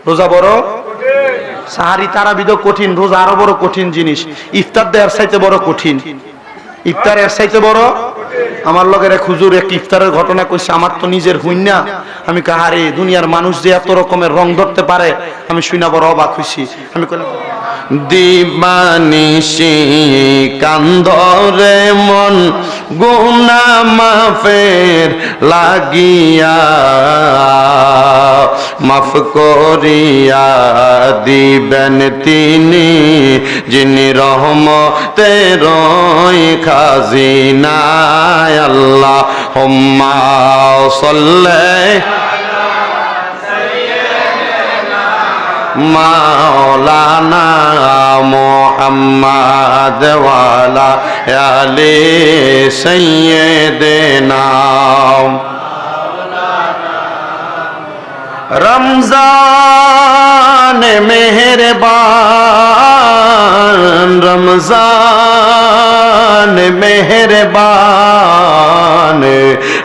রোজা বড় সাহারি তারাবি তো কঠিন, রোজা আরো বড় কঠিন জিনিস। ইফতার দেয়ার চাইতে বড় কঠিন, ইফতার এর চাইতে বড়। আমার লগের এক হুজুর এক ইফতারের ঘটনা কইছে, আমার তো নিজের হুইন না। আমি কাহারে দুনিয়ার মানুষ যে এত রকমের রং ধরতে পারে, আমি শুনা বড় অবাক হইছি। আমি কইলাম দিবানিশি কান্দরে মন গুনা মাফের লাগিয়া, মাফ করিয়া দিবেন তিনি যিনি রহমতের খাজিনা। আল্লাহুম্মা সাল্লি মাওলানা মুহাম্মদ ওয়ালা আলি সাইয়্যিদিনা। রমজান মেহেরবান, রমজান মেহেরবান,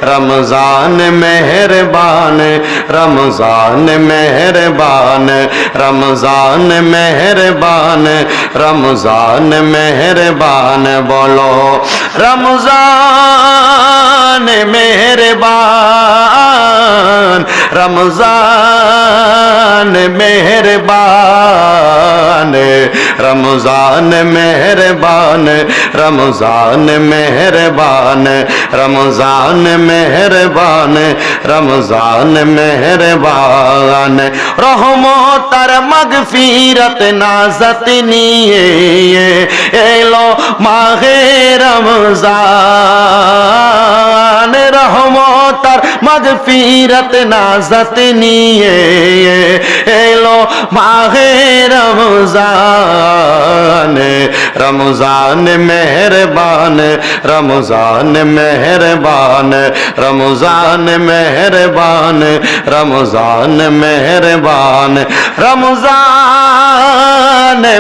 রমজান মেহেরবান, রমজান মেহেরবান, রমজান মেহেরবান, রমজান মেহেরবান। বলো রমজান মেহেরবান, রমজান মেহেরবান, রমজান মেহেরবান, রমজান মেহেরবান, রমজান মেহেরবান, রমজান মেহেরবান। রহমত আর মাগফিরত নাজাত নিয়ে এলো মাহে রমজান। রহমত আর মাগফিরত নাজাত নিয়ে এলো মাহে রমজান। রমজান মেহেরবান, রমজান মেহেরবান, রমজান মেহেরবান, রমজান মেহেরবান, রমজান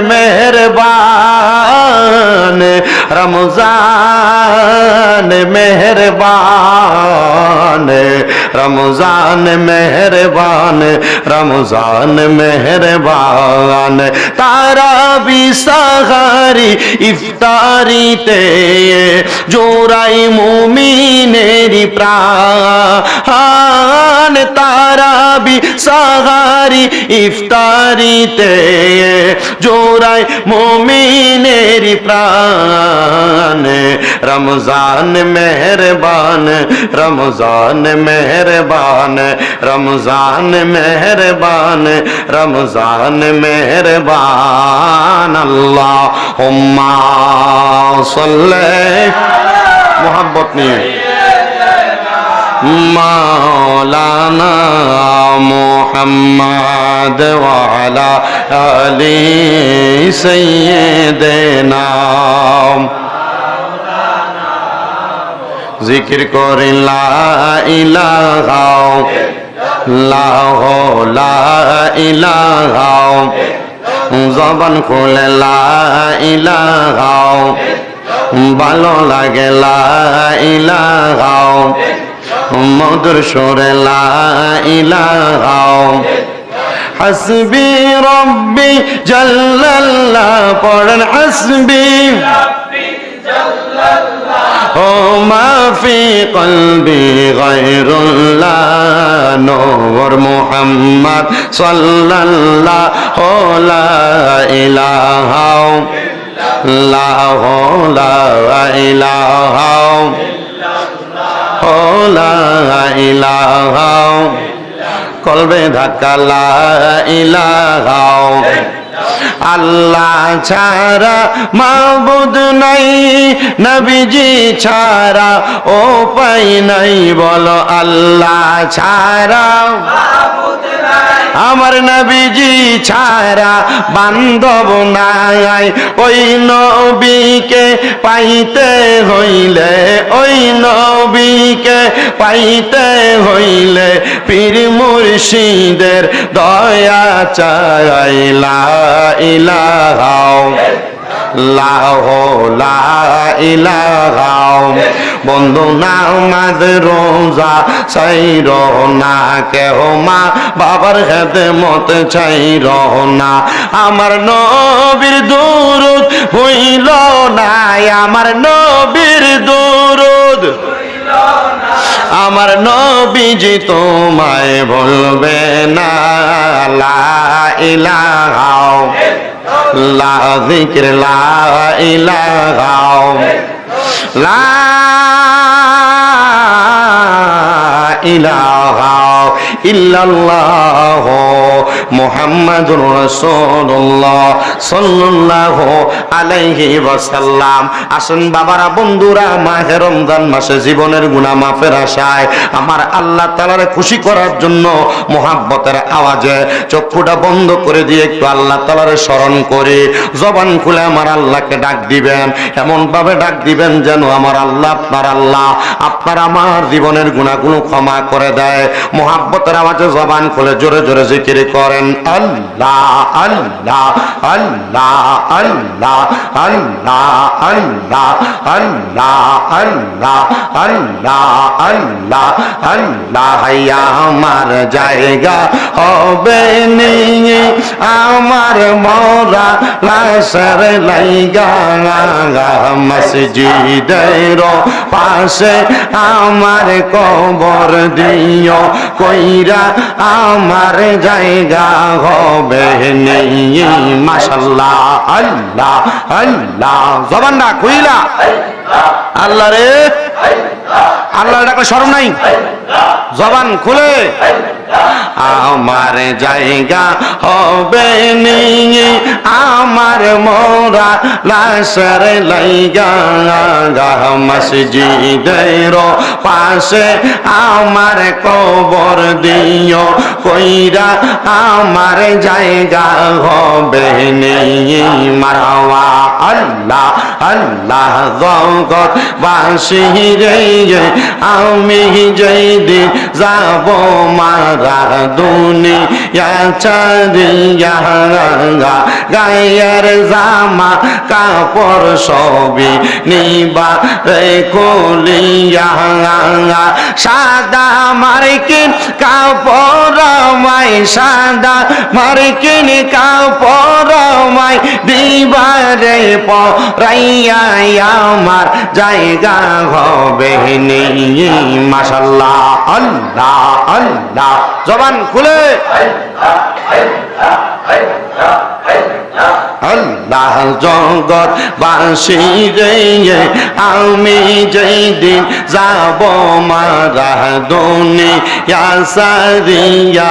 মেহেরবান, রমজান মেহেরবান, রমজান মেহেরবান, রমজান মেহেরবান। তারাবি সাহারি ইফতারিতে জোড়াই মুমিনেরি প্রাণ। তারাবি সাহারি ইফতারিতে জোড়াই মুমিনেরি প্রাণ। রমজান মেহেরবান, রমজান মেহেরবান, রমজান মেহেরবান, রমজান মেহেরবান। আল্লাহুম্মা সাল্লি মোহাব্বত নিয়ে মাওলানা মুহাম্মদ ওয়ালা আলি সাইয়্যিদিনা। জিকির করি লা ইলাহা ইল্লাল্লাহ, লা ইলাহা, জবান খুলে লা ইলাহা, ভালো লাগে লা ইলাহা, মধুর সুরে লা ইলাহা। হাসবি রব্বি জাল্লাল্লাহ, পড়েন হাসবি ও মাফি কলবি গায়রুল্লাহ, নূর মুহাম্মদ সাল্লাল্লাহু লা ইলাহা ইল্লাল্লাহু, লা ইলাহা লা ইলাহা, কলবে ধাক্কা লা ইলাহা। আল্লাহ ছাড়া মাবুদ নাই, নবীজি ছাড়া উপায় নাই। বলো আল্লাহ ছাড়া মাবুদ নাই, আমার নবীজি ছাড়া বান্ধব নাই। ওই নবীকে পাইতে হইলে, ওই নবীকে পাইতে হইলে পীর মুর্শিদের দয়া চাই। লা ইলাহা লাহ লা ইলাহা। বন্ধু নামাজ রোজা চাইর না, কেহ মা বাবার খেদমত চাইর না। আমার নবীর দুরূদ হইল না, আমার নবীর দুরূদ, আমার নবীজি তোমায় বলবে না। লা ইলাহা লা যিকর লা ইলাহা লা ইলাহা ইল্লাল্লাহ মুহাম্মাদুর রাসূলুল্লাহ সাল্লাল্লাহু আলাইহি ওয়াসাল্লাম। আসুন বাবারা, বন্ধুরা, মাহে রমজান মাসে জীবনের গুনাহ মাফের আশায় আমার আল্লাহ তাআলারে খুশি করার জন্য মুহাব্বতের আওয়াজে চক্ষুটা বন্ধ করে দিয়ে একটু আল্লাহ তাআলারে স্মরণ করে জবান খুলে আমার আল্লাহকে ডাক দিবেন। এমন ভাবে ডাক দিবেন যেন আমার আল্লাহ আপনার আমার জীবনের গুনাহগুলো ক্ষমা করে দেয়। মুহাব্বতের আওয়াজে জবান খুলে জোরে জোরে জিকির করেন, আল্লাহ আল্লাহ আল্লাহ আল্লাহ আল্লাহ আল্লাহ আল্লাহ আল্লাহ আল্লাহ আল্লাহ আল্লাহ। আমার জায়গা হবে নি, আমার মরা লাশের লাইগা মসজিদের পাশে আমার কবর দিও কইরা, আমার জায়গা হবে নি। মাশাআল্লাহ আল্লাহ আল্লাহ। জবান না কইলা আল্লাহ রে, আল্লাহ ডাকলে শরম নাই? জবান খুলে আমার জায়গা হবে নি, আমার মোরা লাশের লাইগা মসজিদের পাশে আমার কবর দিও কইরা, আমার জায়গা হবে নি। মারওয়া আল্লাহ আল্লাহ। জগৎ বাসী রে, আমি যেই দিন যাব মারা দুনিয়া ছাড়িয়া, গায়ের জামা কাপড় সবই নিবা রে খুলিয়া, সাদা মার্কিন কাপড় মাই, সাদা মার্কিন কাপড় মাই দিবা রে পরাইয়া, আমার জায়গা হবে নি। মাশাআল্লাহ আল্লাহ আল্লাহ। জবান খুলে আল্লাহ। জগৎ বাসী রে, আমি যেই দিন যাব মারা দুনিয়া ছাড়িয়া,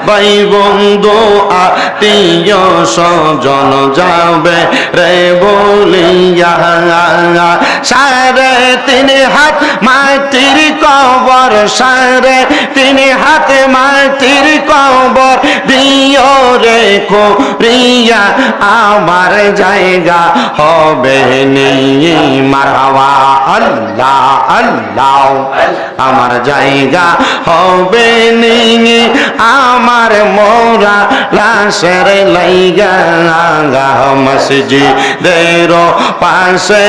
ভাই বন্ধু আত্মীয় স্বজন যাবে রে বলিয়া, সাড়ে 3 হাত মাটির কবর, সাড়ে 3 হাত মাটির কবর দিও রে রিয়া, আমার জায়গা হবে নি। মারহাবা আল্লাহ আল্লাহ। আমার জায়গা হবে নি, আমার মোরা লাশের লাইগা মসজিদের পাশে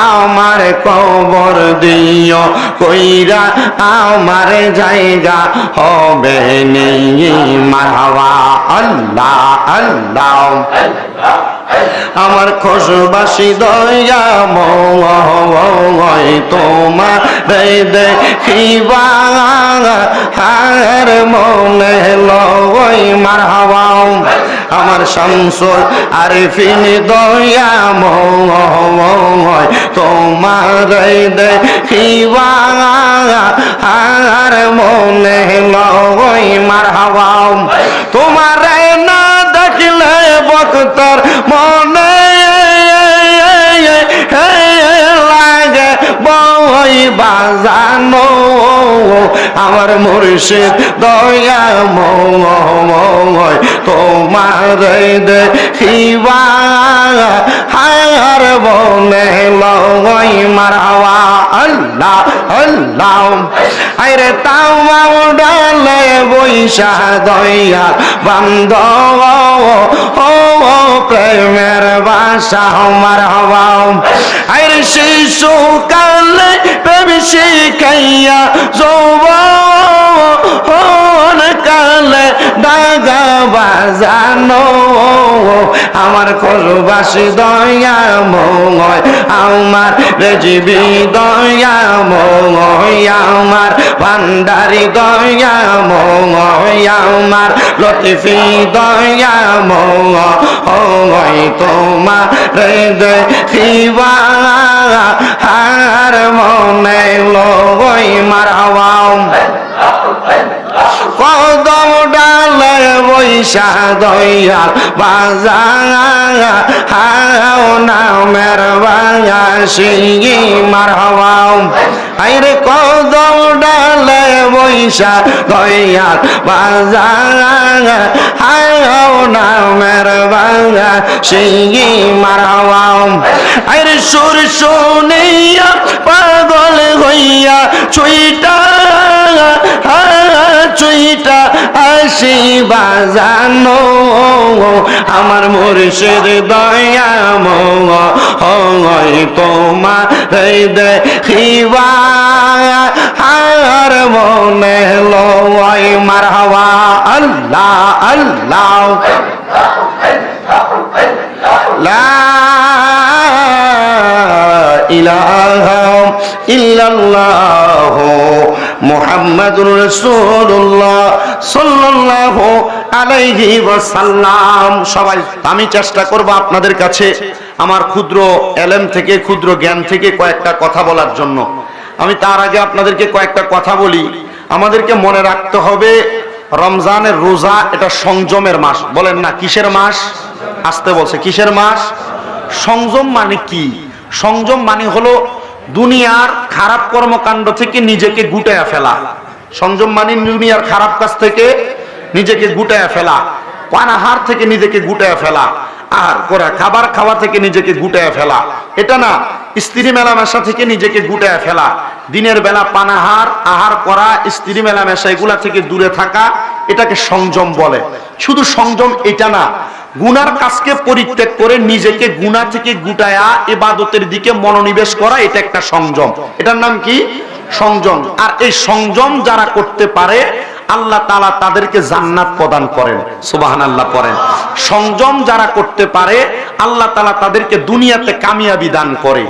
আমার কবর দিও কইরা, আমার জায়গা হবে নি। মারহাবা আল্লাহ আল্লাহ। আমার খোশবাসী দয়া ময় তোমার দেখিবা, হার মনে লয় মারহাবা। আমার শামসুল আরিফিন দয়া ময় তোমার দেখিবা, হার মনে লয় মারহাবা। তোমার না দেখলে বক্তার মনে লাগে বই বাজানো, আমার মুর্শিদ দয়া ময় তোমার দেখিবা, হার বনে লয় মারহাবা। আল্লাহ আল্লাহ আরে তাও ডালে বৈশা দয়াল বান্দব ও প্রেমের বাসা আমার হওয়া আরে শিশু কালে প্রেম শিখাইয়া যৌবন কালে দাগা বাজানো আমার খোঁজবাসী দয়াময় আমার রেজিবি দয়াময় আমার ভান্ডারি দয়াময় আমার লতিফি দয়াময় তোমার দেখিবা আর মনে লই মারওয়া কদম ডালে বৈশা দয়াল বাজাও নামের বায়াসি মারওয়া আইরে কদম ডালে বৈশা দয়াল বাজাও নামের বায়াসি মারওয়া আইরে সুর শুনিয়া পাগল হইয়া ছুইটা চুইটা আসি বাজানো আমার মুর্শিদ দয়াময় তোমার দেখিবা আর মনে লয় মারহাবা আল্লাহ আল্লাহ লা ইলাহা ইল্লাল্লাহ মুহাম্মাদুর রাসূলুল্লাহ সাল্লাল্লাহু আলাইহি ওয়াসাল্লাম। সবাই আমি চেষ্টা করব আপনাদের কাছে আমার ক্ষুদ্র এলেম থেকে ক্ষুদ্র জ্ঞান থেকে কয়েকটা কথা বলার জন্য। আমি তার আগে আপনাদেরকে কয়েকটা কথা বলি। আমাদেরকে মনে রাখতে হবে রমজানের রোজা এটা সংযমের মাস। বলেন না কিসের মাস? আসতে বলছে কিসের মাস? সংযম মানে কি? সংযম মানে হলো দুনিয়ার খারাপ কর্মকাণ্ড থেকে নিজেকে গুটায়া ফেলা। সংযম মানে দুনিয়ার খারাপ কাজ থেকে নিজেকে গুটায়া ফেলা, পানাহার থেকে নিজেকে গুটায়া ফেলা, আর করা খাবার খাওয়া থেকে নিজেকে গুটায়া ফেলা। এটা না, স্ত্রী মেলামেশা থেকে নিজেকে গুটায়া ফেলা, দিনের বেলা পানাহার আহার করা, স্ত্রী মেলামেশা এগুলা থেকে দূরে থাকা, এটাকে সংযম বলে। শুধু সংযম এটা না, গুনার কাজকে পরিত্যাগ করে নিজেকে গুনাহ থেকে গুটায়া ইবাদতের দিকে মনোনিবেশ করা, এটা একটা সংযম। এটার নাম কি? সংযম। আর এই সংযম যারা করতে পারে আল্লাহ তাআলা তাদেরকে জান্নাত প্রদান করেন। সুবহানাল্লাহ পড়েন। সংযম যারা করতে পারে আল্লাহ তাআলা তাদেরকে দুনিয়াতে কামিয়াবি দান করে।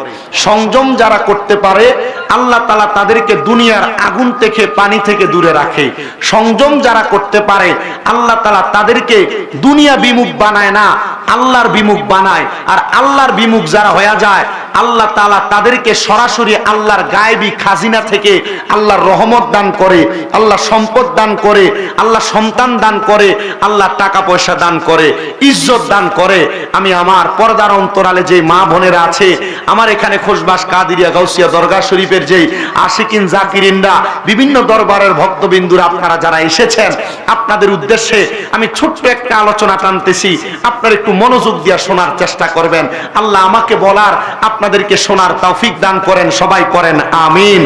সংযম যারা করতে পারে আল্লাহ তাআলা তাদেরকে দুনিয়ার আগুন থেকে পানি থেকে দূরে রাখে। সংযম যারা করতে পারে আল্লাহ তাআলা তাদেরকে দুনিয়া বিমুখ বানায় না, আল্লাহর বিমুখ বানায়। আর আল্লাহর বিমুখ যারা হয়ে যায় আল্লাহ তাআলা তাদেরকে সরাসরি আল্লাহর গায়েবী খাজিনা থেকে আল্লাহর রহমত দান করে, আল্লাহ সম্পদ দান করে, আল্লাহ সন্তান দান করে, আল্লাহ টাকা পয়সা দান করে, ইজ্জত দান করে। আমি আমার পর্দার অন্তরালে যে মা বোনেরা আছে, আমার এখানে খোশবাস কাদিরিয়া গাউসিয়া দরগা শরীফের যে আশিকিন জাকিরিনরা, বিভিন্ন দরবারের ভক্তবিন্দুরা, আপনারা যারা এসেছেন, আপনাদের উদ্দেশ্যে আমি ছোট্ট একটা আলোচনা টানতেছি। আপনারা একটু মনোযোগ দিয়ে শোনার চেষ্টা করবেন। আল্লাহ আমাকে বলার, আপনাদেরকে শোনার তৌফিক দান করেন। সবাই করেন আমিন।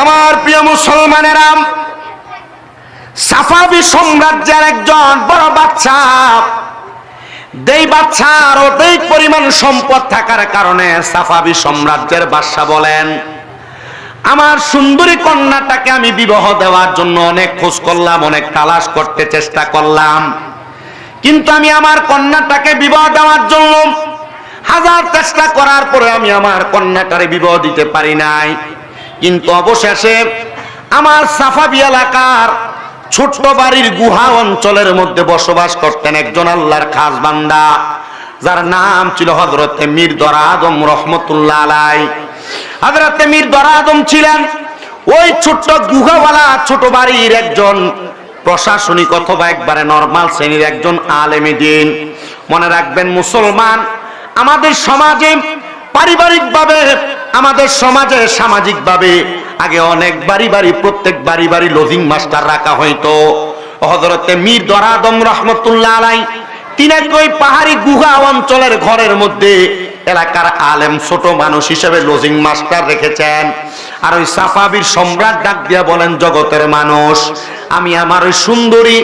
আমার প্রিয় মুসলমানেরা, সাফাবি সাম্রাজ্যের একজন বড় বাদশা, যেই বাদশার অধিক পরিমাণ সম্পদ থাকার কারণে সাফাবি সাম্রাজ্যের বাদশা বলেন, আমার সুন্দরী কন্যাটাকে আমি বিবাহ দেওয়ার জন্য অনেক খোঁজ করলাম, অনেক তালাশ করতে চেষ্টা করলাম, কিন্তু আমি আমার কন্যাটাকে বিবাহ দেওয়ার জন্য হাজার চেষ্টা করার পরে আমি আমার কন্যাটারে বিবাহ দিতে পারি নাই। কিন্তু অবশেষে আমার সাফাবি এলাকার ছোট্ট বাড়ির গুহা অঞ্চলের মধ্যে বসবাস করতেন একজন আল্লাহর খাস বান্দা, যার নাম ছিল হযরতে মীর দরা আদম রহমতুল্লাহ আলাইহি। হযরতে মীর দরা আদম ছিলেন ওই ছোট্ট গুহাওয়ালা ছোট বাড়ির একজন প্রশাসনিক অথবা একবারে নরমাল শ্রেণীর একজন আলেমে দ্বীন। মনে রাখবেন মুসলমান, আমাদের সমাজে পারিবারিকভাবে, আমাদের সমাজে সামাজিকভাবে আগে অনেক বাড়ি বাড়ি, প্রত্যেক বাড়ি বাড়ি লজিং মাস্টার রাখা হইতো। হযরতে মীর দরা আদম রহমতুল্লাহ আলাইহি তিনি ওই পাহাড়ি গুহা অঞ্চলের ঘরের মধ্যে এলাকার আলেম ছোট মানুষ হিসেবে লজিং মাস্টার রেখেছেন। আর ওই সাফাবির সম্রাট ডাক দিয়া বলেন, জগতের মানুষ, আমি আমার ওই সুন্দরী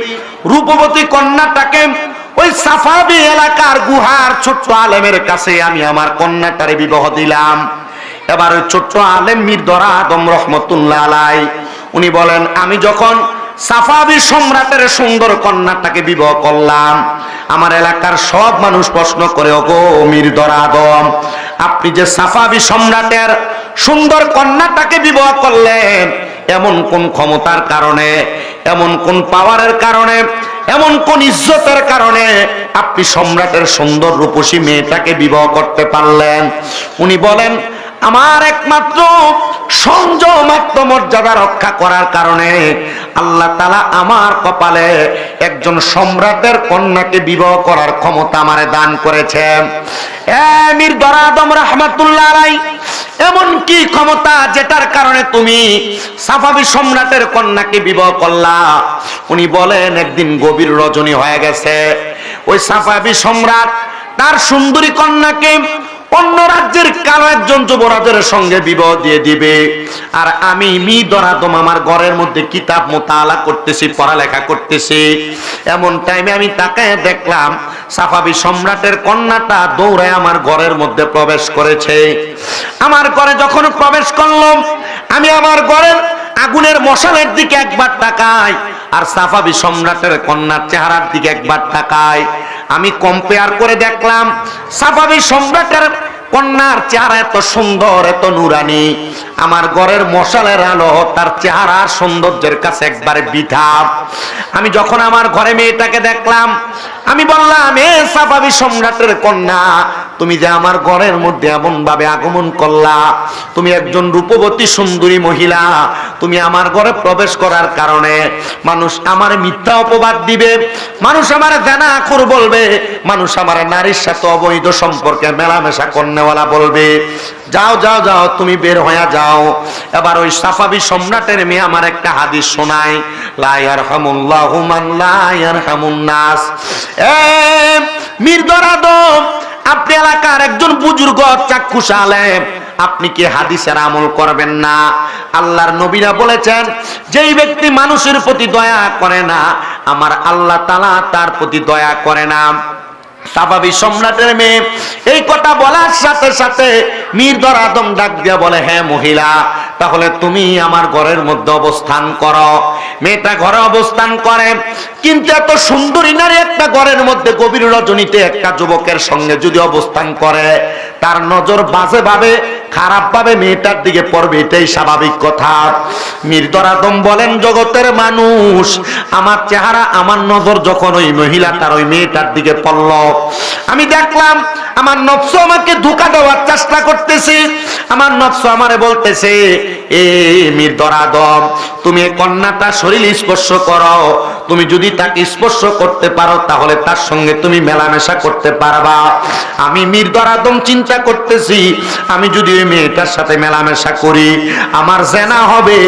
রূপবতী কন্যাটাকে ওই সাফাবি এলাকার গুহার ছোট্ট আলেমের কাছে আমি আমার কন্যাটারে বিবাহ দিলাম। এবার ওই ছোট্ট আলেম মির্দরা আদম রহমতুল্লাহ আলাই উনি বলেন, আমি যখন সাফাবি সম্রাটের সুন্দর কন্যাটাকে বিবাহ করলাম, আমার এলাকার সব মানুষ প্রশ্ন করে, ওগো মির্দরা আদম, আপনি যে সাফাবি সম্রাটের সুন্দর কন্যাটাকে বিবাহ করলেন, এমন কোন ক্ষমতার কারণে, এমন কোন পাওয়ারের কারণে, এমন কোন ইজ্জতের কারণে আপনি সম্রাটের সুন্দর রূপসী মেয়েটাকে বিবাহ করতে পারলেন? উনি বলেন, আমার একমাত্র সংযম আত্মমর্যাদা রক্ষা করার কারণে আল্লাহ তাআলা আমার কপালে একজন সম্রাটের কন্যাকে বিবাহ করার ক্ষমতা আমারে দান করেছে। মির্দরা আদম রাহমাতুল্লাহ আলাই, এমন কি ক্ষমতা যেটার কারণে তুমি সাফাবি সম্রাটের কন্যাকে বিবাহ করলা? উনি বলেন, একদিন গভীর রজনী হয়ে গেছে, ওই সাফাবি সম্রাট তার সুন্দরী কন্যাকে অন্য রাজ্যের কালো একজন যুবরাজের সঙ্গে বিবাহ দিয়ে দিবে। আর আমি মির্দরা আদম আমার ঘরের মধ্যে কিতাব মোতালা করতেছি, পড়ালেখা করতেছি। এমন টাইমে আমি তাকায় দেখলাম সাফাবি সম্রাটের কন্যাটা দৌড়ায় আমার ঘরের মধ্যে প্রবেশ করেছে। আমার ঘরে যখন প্রবেশ করলাম, আমি আমার ঘরের আগুনের মশালের দিকে একবার তাকাই, আর সাফাবি সম্রাটের কন্যার চেহারার দিকে একবার তাকাই। আমি কম্পেয়ার করে দেখলাম সাফাবি সম্রাটের কন্যার চেহারা এত সুন্দর, এত নুরানি, আমার ঘরের মশালের আলো তার চেহারার সৌন্দর্যের কাছে একবারে বৃথা। আমি যখন আমার ঘরে মেয়েটাকে দেখলাম, আমি বললাম, এ সাফাবি সম্রাটের কন্যা, তুমি যে আমার ঘরের মধ্যে এমন ভাবে আগমন করলা, তুমি একজন রূপবতী সুন্দরী মহিলা, তুমি আমার ঘরে প্রবেশ করার কারণে মানুষ আমার মিথ্যা অপবাদ দিবে, মানুষ আমার জানাখোর বলবে, মানুষ আমার নারীর সাথে অবৈধ সম্পর্কে মেলামেশা করনেওয়ালা বলবে। যাও যাও যাও, তুমি বের হয়ে যাও। এবার ওই সাফাবি সম্রাটের মেয়ে আমার একটা হাদিস শোনায়, লা ইয়ারহামুল্লাহু মান লা ইয়ারহামুন নাস। মির্দরা আদম, আপনি এলাকার একজন বুজুর্গ চাক্ষুষ আলেম, আপনি কি হাদিসের আমল করবেন না? আল্লাহর নবীরা বলেছেন, যেই ব্যক্তি মানুষের প্রতি দয়া করে না, আমার আল্লাহ তাআলা তার প্রতি দয়া করে না। সাফাবি সম্রাটের মেয়ে এই কথা বলার সাথে সাথে মির্দরা আদম ডাক দিয়া বলে, হ্যাঁ মহিলা, তাহলে তুমি আমার ঘরের মধ্যে অবস্থান করো। মেয়েটা ঘরে অবস্থান করে, কিন্তু এত সুন্দরী নারী একটা ঘরের মধ্যে গভীর রজনীতে একটা যুবকের সঙ্গে যদি অবস্থান করে, তার নজর বাজে ভাবে, খারাপ ভাবে মেয়েটার দিকে পড়বে, এটাই স্বাভাবিক কথা। মির্দরা আদম বলেন, জগতের মানুষ, আমার চেহারা, আমার নজর যখন ওই মহিলাটার, ওই মেয়েটার দিকে পড়ল, আমি দেখলাম আমার নফস আমাকে ধোঁকা দেওয়ার চেষ্টা করতেছে। আমার নফস আমারে বলতেছে, এ মির্দরা আদম, তুমি এই কন্যাটা শরীর স্পর্শ করো, তুমি যদি তাকে স্পর্শ করতে পারো তাহলে তার সঙ্গে তুমি মেলামেশা করতে পারবা। আমি মির্দরা আদম চিন্তা করতেছি, আমি যদি ওই মেয়েটার সাথে মেলামেশা করি, আমার জেনা হবে,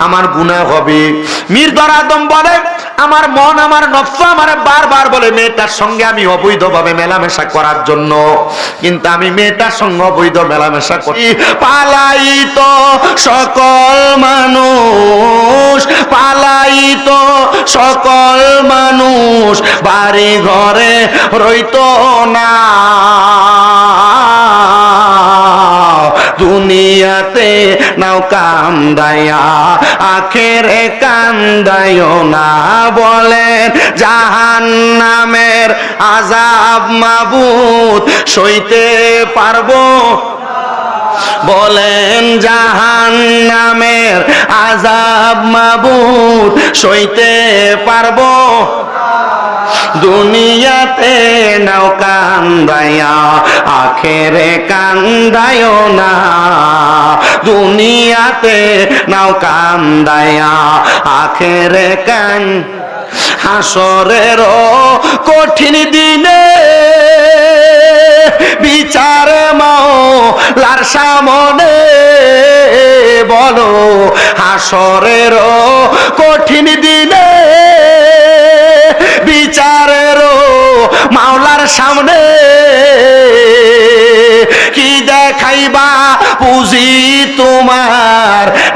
আমার গুনাহ হবে। মির্দরা আদম বলে, আমার মন, আমার নফস আমারে বারবার বলে মেয়েটার সঙ্গে আমি অবৈধভাবে মেলামেশা করার জন্য, কিন্তু আমি মেয়েটার সঙ্গে অবৈধ মেলামেশা করি। পালাইত সকল মানুষ, পালাইত সকল মানুষ, বাড়ি ঘরে রইতো না, দুনিয়াতে নাও কান্দায়া, আখেরে কান্দায়ও না। বলেন জাহান্নামের আযাব মাবুদ সইতে পারবো? বলেন জাহান্নামের আযাব মাবুদ সইতে পারবো? দুনিয়াতে নাও কান্দায়া, আখেরে কান্দায়ও না, দুনিয়াতে নাও কান্দায়া, আখেরে কান। হাসরের কঠিন দিনে বিচার মাওলার সামনে, বলো হাসরের কঠিন দিনে বিচারের মাওলার সামনে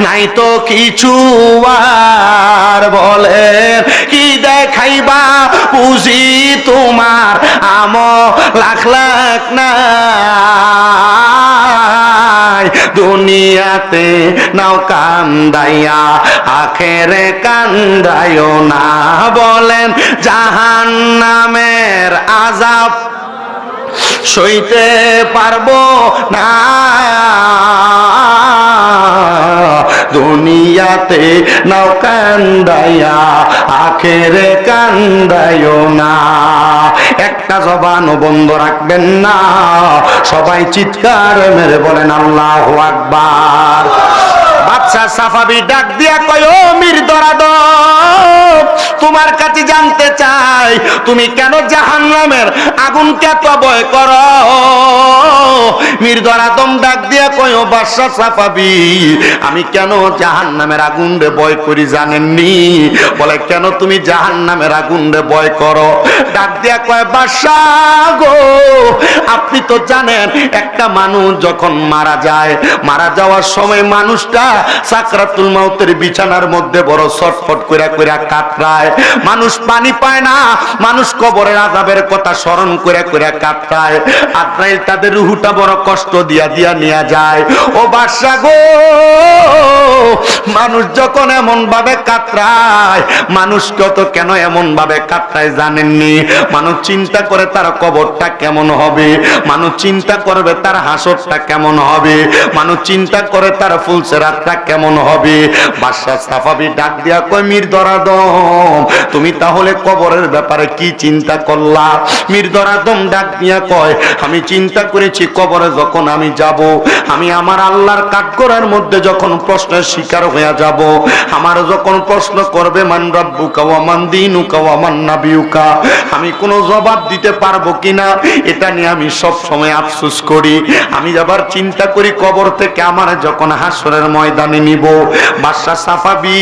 নাই তো কিছু আর বলেন কি দেখাইবা পুঁজি তোমার লাখ লাখ নাই দুনিয়াতে নাও কান্দাইয়া আখেরে কান্দাইও না বলেন জাহান্নামের আযাব সইতে পারবো না দুনিয়াতে নাও কান্দাইয়া আখেরে কান্দাইও না একটা জবানও বন্ধ রাখবেন না সবাই চিৎকার মেরে বলেন আল্লাহু আকবার বাদশা সাফাবি ডাক দিয়া কয় ও মীর দরাদম তোমার কাছে জানতে চাই তুমি কেন জাহান্নামের আগুনকে এত ভয় করো মীর দরাদম ডাক দিয়া কয় ও বাদশা সাফাবি আমি কেন জাহান্নামের আগুনরে ভয় করি জানেননি বলে কেন তুমি জাহান্নামের আগুনরে ভয় করো ডাক দিয়া কয় বাদশা গো আপনি তো জানেন একটা মানুষ যখন মারা যায় মারা যাওয়ার সময় মানুষটা সাকরাতুল মাউতের বিছানার মধ্যে বড় ছটফট কইরা কইরা কাতরায় মানুষ পানি পায় না মানুষ কবরের আযাবের কথা স্মরণ কইরা কইরা কাতরায় আত্রাইল তাদের রূহটা বড় কষ্ট দিয়া দিয়া নিয়ে যায় ও বাদশা গো মানুষ যখন এমন ভাবে কাতরায় মানুষ কত কেন এমন ভাবে কাতরায় জানেননি মানুষ চিন্তা করে তার কবরটা কেমন হবে মানুষ চিন্তা করবে তার হাসরটা কেমন হবে মানুষ চিন্তা করে তার ফুলসেরাতটা কেমন হবে বাদশা সাফাবি ডাক দিয়া কয় মীর দরাদম তুমি তাহলে কবরের ব্যাপারে কি চিন্তা করলা মীর দরাদম ডাক দিয়া কয় আমি চিন্তা করেছি কবরে যখন আমি যাব আমি আমার আল্লাহর কাঠগড়ার মধ্যে যখন প্রশ্নের শিকার হয়ে যাব আমার যখন প্রশ্ন করবে মান রাব্বুকা ওয়া মান দীনুকা ওয়া মান নাবিয়ুকা আমি কোনো জবাব দিতে পারবো কিনা এটা নিয়ে আমি সব সময় আফসোস করি আমি আবার চিন্তা করি কবর থেকে আমার যখন হাসরের ময়দানে নিব বাদশা সাফাবি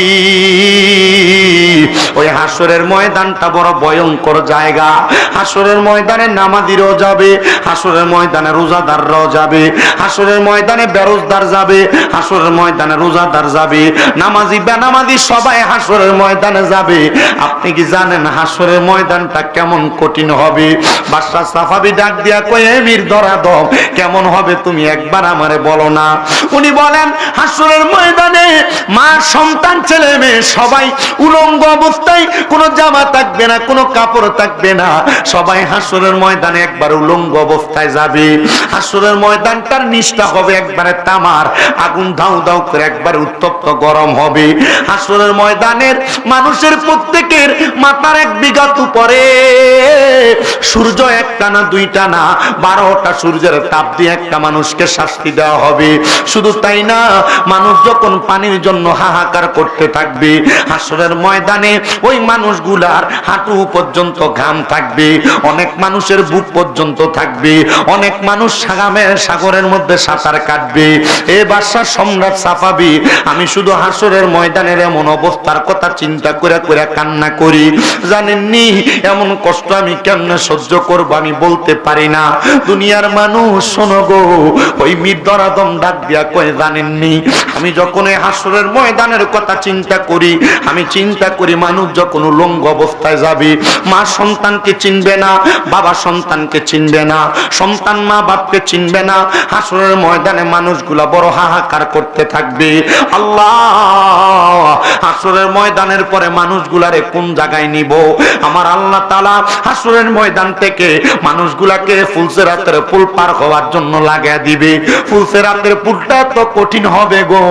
ওই হাসরের ময়দানটা বড় ভয়ঙ্কর জায়গা হাসরের ময়দানে নামাজিরাও যাবে হাসরের ময়দানে রোজাদাররাও যাবে হাসরের ময়দানে বেরোজদার যাবে হাসরের ময়দানে রোজাদার যাবে নামাজি বেনামাজি সবাই হাসরের ময়দানে যাবে আপনি কি জানেন হাসরের ময়দানটা কেমন কঠিন হবে বাদশা সাফাবি ডাক দিয়া কয় হে মীর দরাদম কেমন হবে তুমি একবার আমারে বলো না উনি বলেন হাসরের ময়দানে মা সন্তান ছেলে মেয়ে সবাই উলঙ্গ অবস্থায় কোনো জামা থাকবে না কোনো কাপড় থাকবে না সবাই হাসরের ময়দানে একবার উলঙ্গ অবস্থায় যাবে হাসরের ময়দানটার নিচটা হবে একবারে তামার আগুন দাউ দাউ করে একবার উত্তপ্ত গরম হবে হাসরের ময়দানের মানুষের প্রত্যেকের মাথার 1 বিঘা উপরে সূর্য একটা না দুইটা না 12টা সূর্যের তাপ দিয়ে একটা মানুষকে শাস্তি দেওয়া হবে শুধু তাই না মানুষ যখন পানির জন্য হাহাকার করতে থাকবে হাসরের ময়দানে ওই মানুষগুলার হাঁটু পর্যন্ত ঘাম থাকবে অনেক মানুষের বুক পর্যন্ত থাকবে অনেক মানুষ সাগরের মধ্যে সাঁতার কাটবে এ বাদশা সম্রাট সাফাবি আমি শুধু হাসরের ময়দানের এমন অবস্থার কথা চিন্তা করে করে কান্না করি জানেননি এমন কষ্ট আমি কেমনে সহ্য করব আমি বলতে পারি না দুনিয়ার মানুষ শোনো গো ওই মীর দরাদম ডাক দিয়া কয় জানেননি আমি যখন এই হাসরের ময়দানের কথা চিন্তা করি আমি চিন্তা করি মানুষ যখন উলঙ্গ অবস্থায় যাবে মা সন্তানকে চিনবে না বাবা সন্তানকে চিনবে না সন্তান মা বাপকে চিনবে না হাসরের ময়দানে মানুষগুলা বড় হাহাকার করতে থাকবে আল্লাহ হাসরের ময়দানের পরে মানুষগুলারে কোন জায়গায় নিব আমার আল্লাহ তাআলা হাসরের ময়দান থেকে মানুষগুলাকে ফুলসেরাতের পুল পার হওয়ার জন্য লাগিয়ে দিবে ফুলসেরাতের পুলটা তো কঠিন হবে গো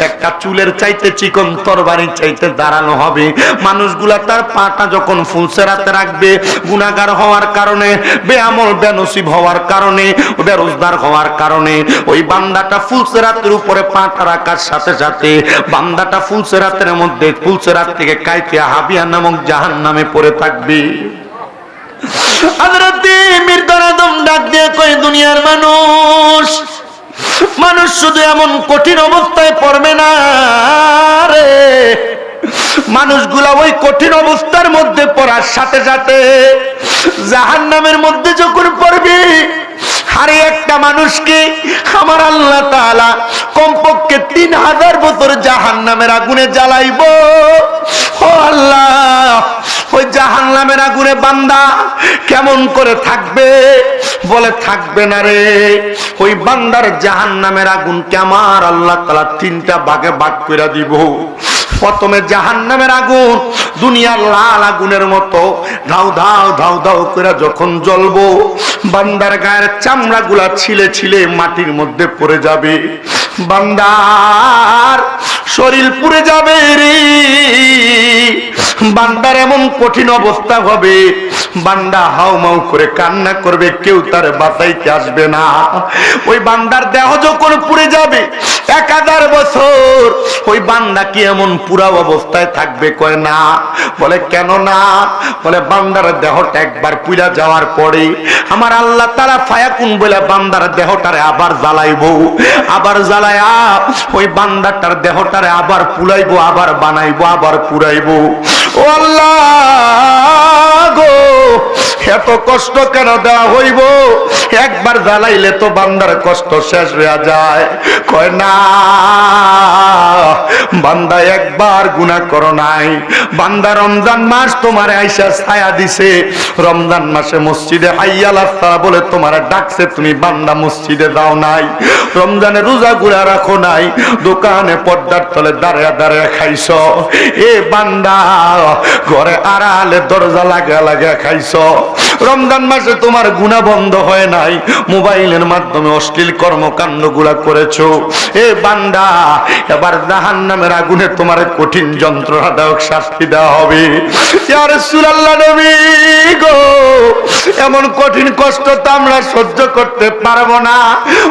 একটা চুলের চাইতে চিকন তরবারির চাইতে দাঁড়ানো হবে মানুষগুলা তার পাটা যখন ফুলসেরাতে রাখবে গুনাহগার হওয়ার কারণে বেআমল বেনসিব হওয়ার কারণে বেরোজগার হওয়ার কারণে ওই বান্দাটা ফুলসেরাতের উপরে পাটা রাখার সাথে সাথে বান্দাটা ফুলসেরাতের মধ্যে ফুলসেরাত থেকে কাইফিয়া হাবিয়া নামক জাহান্নামে পড়ে থাকবে হযরত মীর দরাদম ডাক দিয়ে কয় দুনিয়ার মানুষ শুধু এমন কঠিন অবস্থায় পড়বে না রে মানুষগুলা ওই কঠিন অবস্থার মধ্যে পড়ার সাথে সাথে জাহান্নামের মধ্যে যখন পড়বে আরে একটা মানুষকে আমার আল্লাহ তাআলা কমপক্ষে 3000 বছর জাহান্নামের আগুনে জ্বালাইবো। ও আল্লাহ, ওই জাহান্নামের আগুনে বান্দা কেমন করে থাকবে? বলে থাকবে না রে। ওই বান্দার জাহান্নামের আগুনকে আমার আল্লাহ তাআলা 3টা ভাগে ভাগ করে দিব। প্রথমে জাহান্নামের আগুন দুনিয়ার লাল আগুনের মতো ধাউ ধাউ ধাউ ধাউ করে যখন জ্বলবো, বান্দার গায়ের চামড়া গুলা ছিলে ছিলে মাটির মধ্যে পড়ে যাবে, বান্দার শরীর পুড়ে যাবে রে। বান্দার এমন কঠিন অবস্থা হবে, বান্দা হাউমাউ করে কান্না করবে, কেউ তার বাঁচাইতে আসবে না। ওই বান্দার দেহ যখন পুড়ে যাবে 1000 বছর, ওই বান্দা কি এমন পুরা অবস্থায় থাকবে? কয় না। বলে কেন না? বলে বান্দার দেহটা একবার পুড়া যাওয়ার পরে আমার আল্লাহ তাআলা ফায়াকুন বলে বান্দার দেহটারে আবার জ্বালাইবো, আবার জ্বালায়া ওই বান্দাটার দেহটারে আবার পুড়াইবো, আবার বানাইবো, আবার পুড়াইবো। ও আল্লাহ গো, এত কষ্ট কেন দেওয়া হইব? একবার জ্বালাইলে তো বান্দার কষ্ট শেষ হয়ে যায়। কয় না, বান্দা একবার গুনাহ করো নাই। বান্দা রমজান মাস তোমার আইসা ছায়া দিছে, রমজান মাসে মসজিদে হাইয়াল আসালা বলে তোমার ডাকছে, তুমি বান্দা মসজিদে দাও নাই। রমজানে রোজা গুলা রাখো নাই, দোকানে পর্দার তলে দাঁড়িয়ে দাঁড়িয়ে খাইছ। এ বান্দা ঘরে আড়ালে দরজা লাগা লাগা খাইছ। রমজান মাসে তোমার গুনাহ বন্ধ হয় নাই, মোবাইলের মাধ্যমে অশ্লীল কর্মকাণ্ড গুলা করেছো। এ বান্দা, এবার জাহান্নামের আগুনে তোমার কঠিন যন্ত্রণাদায়ক শাস্তি দেওয়া হবে। ইয়া রাসূলুল্লাহ, নবী গো, এমন কঠিন কষ্ট তো আমরা সহ্য করতে পারবো না।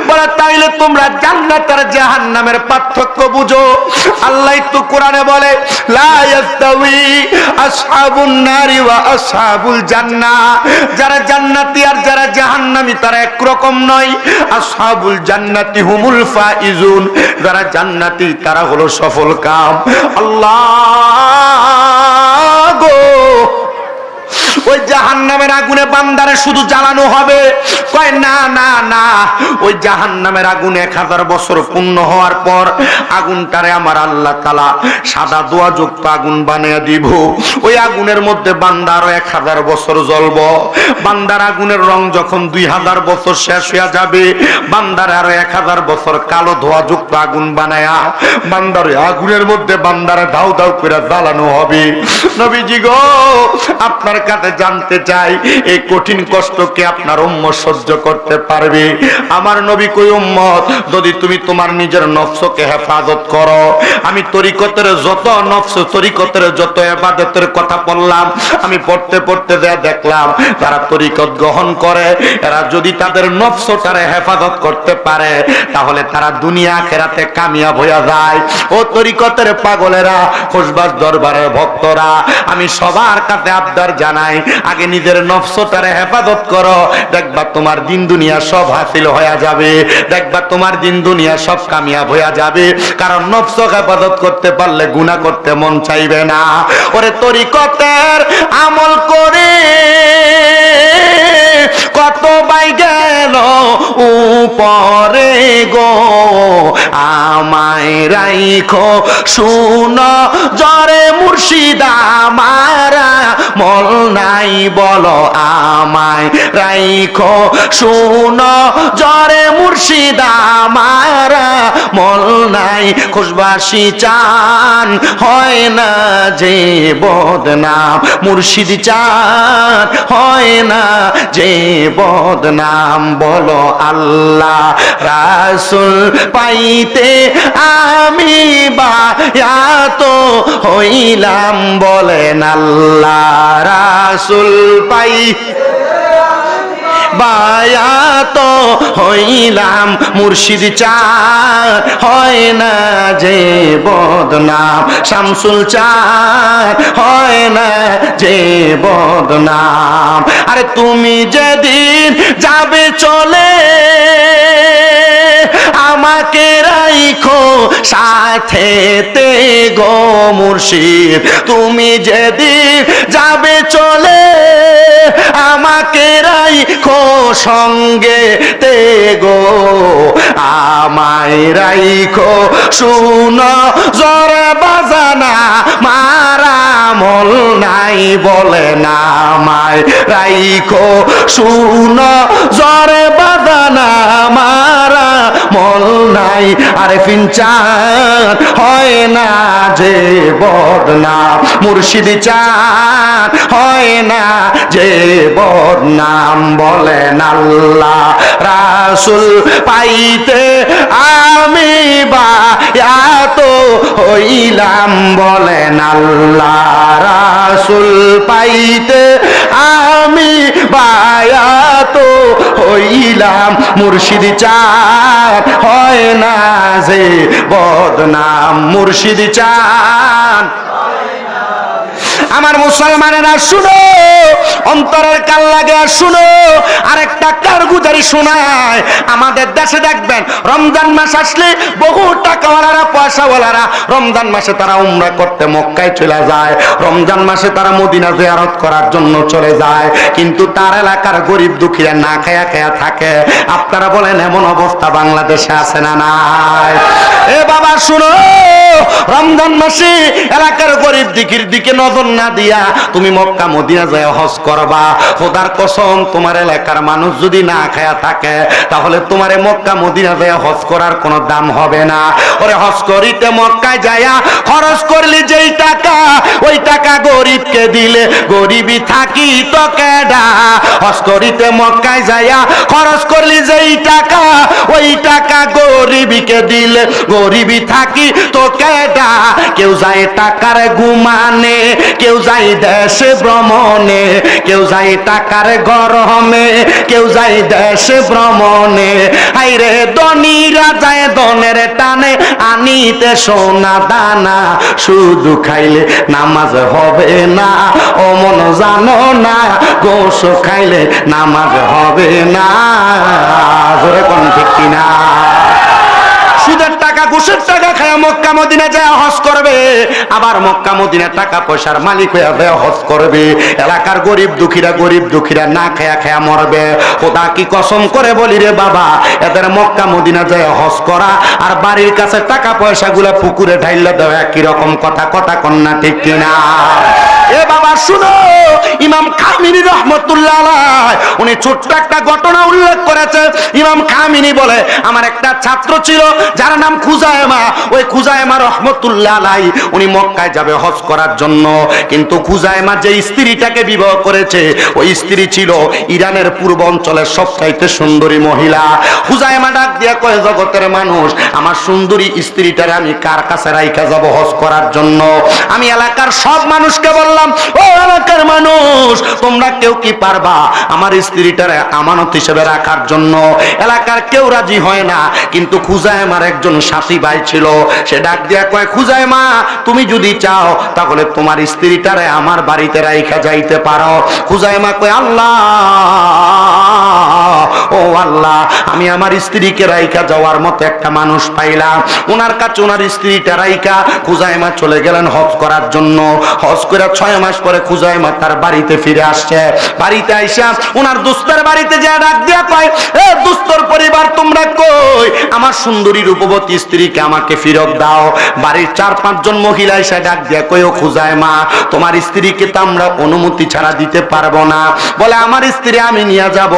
বলে তাইলে তোমরা জান্নাত আর জাহান্নামের পার্থক্য বুঝো। আল্লাহ তো কোরআনে বলে, লা ইয়াস্তাউই আসহাবুন নারি ওয়া আসহাবুল জান্নাহ, যারা জান্নাতি আর যারা জাহান্নামী তারা একরকম নয়। আসহাবুল জান্নাতি হুমুল ফাইজুন, যারা জান্নাতি তারা হলো সফল কাম। আল্লাহ গো, ওই জাহান্নামের আগুনে বান্দারে শুধু জ্বালানো হবে? কয় না না না, ওই জাহান্নামের আগুন 1000 বছর পূর্ণ হওয়ার পর আগুনটারে আমার আল্লাহ তাআলা সাদা দোয়াযুক্ত আগুন বানিয়ে দিব। ওই আগুনের মধ্যে বান্দা আরো 1000 বছর জ্বলব। বান্দার আগুনের রং যখন 2000 বছর শেষ হয়ে যাবে, বান্দার আরো 1000 বছর কালো ধোঁয়াযুক্ত আগুন বানায়া বান্দার আগুনের মধ্যে বান্দারে ধাউ ধাউ করে জ্বালানো হবে। নবীজি গো, আপনার কাছে জানতে চাই, এই কঠিন কষ্টকে আপনার উম্মত সহ্য করতে পারবে? আমার নবী কই, উম্মত, যদি তুমি তোমার নিজের নফসকে হেফাজত করো, আমি তরিকতের যত নফস, তরিকতের যত ইবাদতের কথা বললাম, আমি পড়তে পড়তে দেখলাম তারা তরিকত গ্রহণ করে, এরা যদি তাদের নফসটারে হেফাজত করতে পারে তাহলে তারা দুনিয়া আখিরাতে কামিয়াব হয়ে যায়। ও তরিকতের পাগলেরা, খুশবাস দরবারের ভক্তরা, আমি সবার কাছে আবদার জানাই, আগে নিজের নফসটারে হেফাজত করো, দেখবা তোমার দিন দুনিয়া সব হাসিল হয়ে যাবে, দেখবা তোমার দিন দুনিয়া সব কামিয়াব হয়ে যাবে। কারণ নফস হেফাজত করতে পারলে গুনাহ করতে মন চাইবে না। ওরে তরিকতের আমল করে কত বাই গেল উপরে গো, আমায় রাইখো শুন জরে মুর্শিদ আমারা মল নাই, বলো আমায় রাইখো শুন জরে মুর্শিদ আমারা মল নাই। খুশবাসী চান হয় না যে বদনাম, মুর্শিদ চান হয় না যে বদনাম, বলো আল্লাহ রাসূল পাইতে আমি বায়াত হইলাম, বলেন আল্লাহ রাসূল পাই বায়াত হইলাম, মুর্শিদ চান হয় না যে বদনাম, শামসুল চান হয় না যে বদনাম। আরে তুমি যেদিন যাবে চলে আমাকে রাইখো সাথেতে গো মুর্শিদ, তুমি যেদিন যাবে চলে আমাকে রাইখো সঙ্গে তে গো আমায় রাইখো শুনো জরে বাজানা মারা মল নাই বলে না আমায় রাইখো শুনো জরে বাজানা মারা মল নাই আরে ফিনচান হয় না যে বদনাম মুর্শিদি চান হয় না যে বদনাম বলেন আল্লাহ রাসূল পাইতে আমি বা এত হইলাম বলেন আল্লাহ রাসূল পাইতে আমি বা এত হইলাম মুর্শিদ চান হয় না যে বদনাম মুর্শিদ চান আমার মুসলমানেরা শুনো অন্তরের কান লাগে শুনো আরেকটা কারগুজারি শোনায় আমাদের দেশে দেখবেন রমজান মাস আসলে বহু টাকাওয়ালারা পয়সাওয়ালারা রমজান মাসে তারা উমরা করতে মক্কায় চলে যায় রমজান মাসে তারা মদিনা জিয়ারত করার জন্য চলে যায় কিন্তু তার এলাকার গরিব দুঃখীরা না খায়া খায়া থাকে আপনারা বলেন এমন অবস্থা বাংলাদেশে আছে না নাই এ বাবা শুনো রমজান মাসে এলাকার গরিব দুঃখীর দিকে নজর না দিয়া তুমি মক্কা মদিনা যায় হজ করবা খোদার কসম তোমার এলাকার মানুষ যদি না খায়া থাকে তাহলে তোমারে মক্কা মদিনা যায় হজ করার কোনো দাম হবে না ওরে হজ করিতে মক্কায় যায়া খরচ করলি যেই টাকা ওই টাকা গরিবকে দিলে গরিবই থাকি তো কেডা হজ করিতে মক্কায় যায়া খরচ করলি যেই টাকা ওই টাকা গরিবকে দিলে গরিবই থাকি তো কেডা কেউ যায় টাকার গুমানে কেউ যায় দেশে ভ্রমণে কেউ যায় টাকার গরমে কেউ যায় দেশে ভ্রমণে হাইরে ধনীরা যায় ধনের টানে আনিতে সোনা দানা শুধু খাইলে নামাজ হবে না ও মন জানো না গোশ খাইলে নামাজ হবে না জোরে কোন ঠিক কিনা সুদের টাকা ঘুষের টাকা খায় মক্কা মদিনা যায় হজ করবে আবার মক্কা মদিনা টাকা পয়সার মালিক হয়ে যায় হজ করবে এলাকার গরিব দুঃখীরা না খায়া খায়া মরবে খোদা কি কসম করে বলি রে বাবা এদের মক্কা মদিনা যায় হজ করা আর বাড়ির কাছে টাকা পয়সা গুলা পুকুরে ঢাইলে দেওয়া একই রকম কথা কন্যা ঠিক কিনা এ বাবা শুনো ইমাম খামিনি রহমতুল্লাহ আলাইহি উনি ছোট্ট একটা ঘটনা উল্লেখ করেছে ইমাম খামিনি বলে আমার একটা ছাত্র ছিল যার নাম খুজায়মা ওই খুজায়মা রহমতুল্লাহ আলাইহি উনি মক্কায় যাবে হজ করার জন্য কিন্তু খুজায়মা যে স্ত্রীটাকে বিবাহ করেছে ওই স্ত্রী ছিল ইরানের পূর্ব অঞ্চলের সবচাইতে সুন্দরী মহিলা খুজায়মা ডাক দিয়া কয় জগতের মানুষ আমার সুন্দরী স্ত্রীটারে আমি কার কাছে রাইখা যাব হজ করার জন্য আমি এলাকার সব মানুষকে বললাম ও এলাকার মানুষ তোমরা কেউ কি পারবা আমার স্ত্রীটারে আমানত হিসেবে রাখার জন্য এলাকার কেউ রাজি হয় না কিন্তু খুজায়মার একজন সাথী ভাই ছিল সে ডাক দিয়া কয় খুজায়মা তুমি যদি চাও তাহলে তোমার স্ত্রীটারে আমার বাড়িতে রাইখা যাইতে পারো খুজায়মা কয় আল্লাহ ও আল্লাহ আমি আমার স্ত্রীকে রাইখা যাওয়ার মতো একটা মানুষ পাইলাম ওনার কাছে ওনার স্ত্রীটা রাইখা খুজায়মা চলে গেলেন হজ করার জন্য হজ করে 6 মাস পরে খুজায়মা তার বাড়িতে ফিরে আসছে বাড়িতে আইসা ওনার দোস্তের বাড়িতে যা ডাক দিয়া পায় এ দোস্তর পরিবার তোমরা কই আমার সুন্দরী রূপবতী স্ত্রীকে আমাকে ফেরত দাও বাড়ির 4-5 জন মহিলা এসে ডাক দিয়া কই ও খুজায়মা তোমার স্ত্রীকে তো আমরা অনুমতি ছাড়া দিতে পারবো না বলে আমার স্ত্রী আমি নিয়ে যাব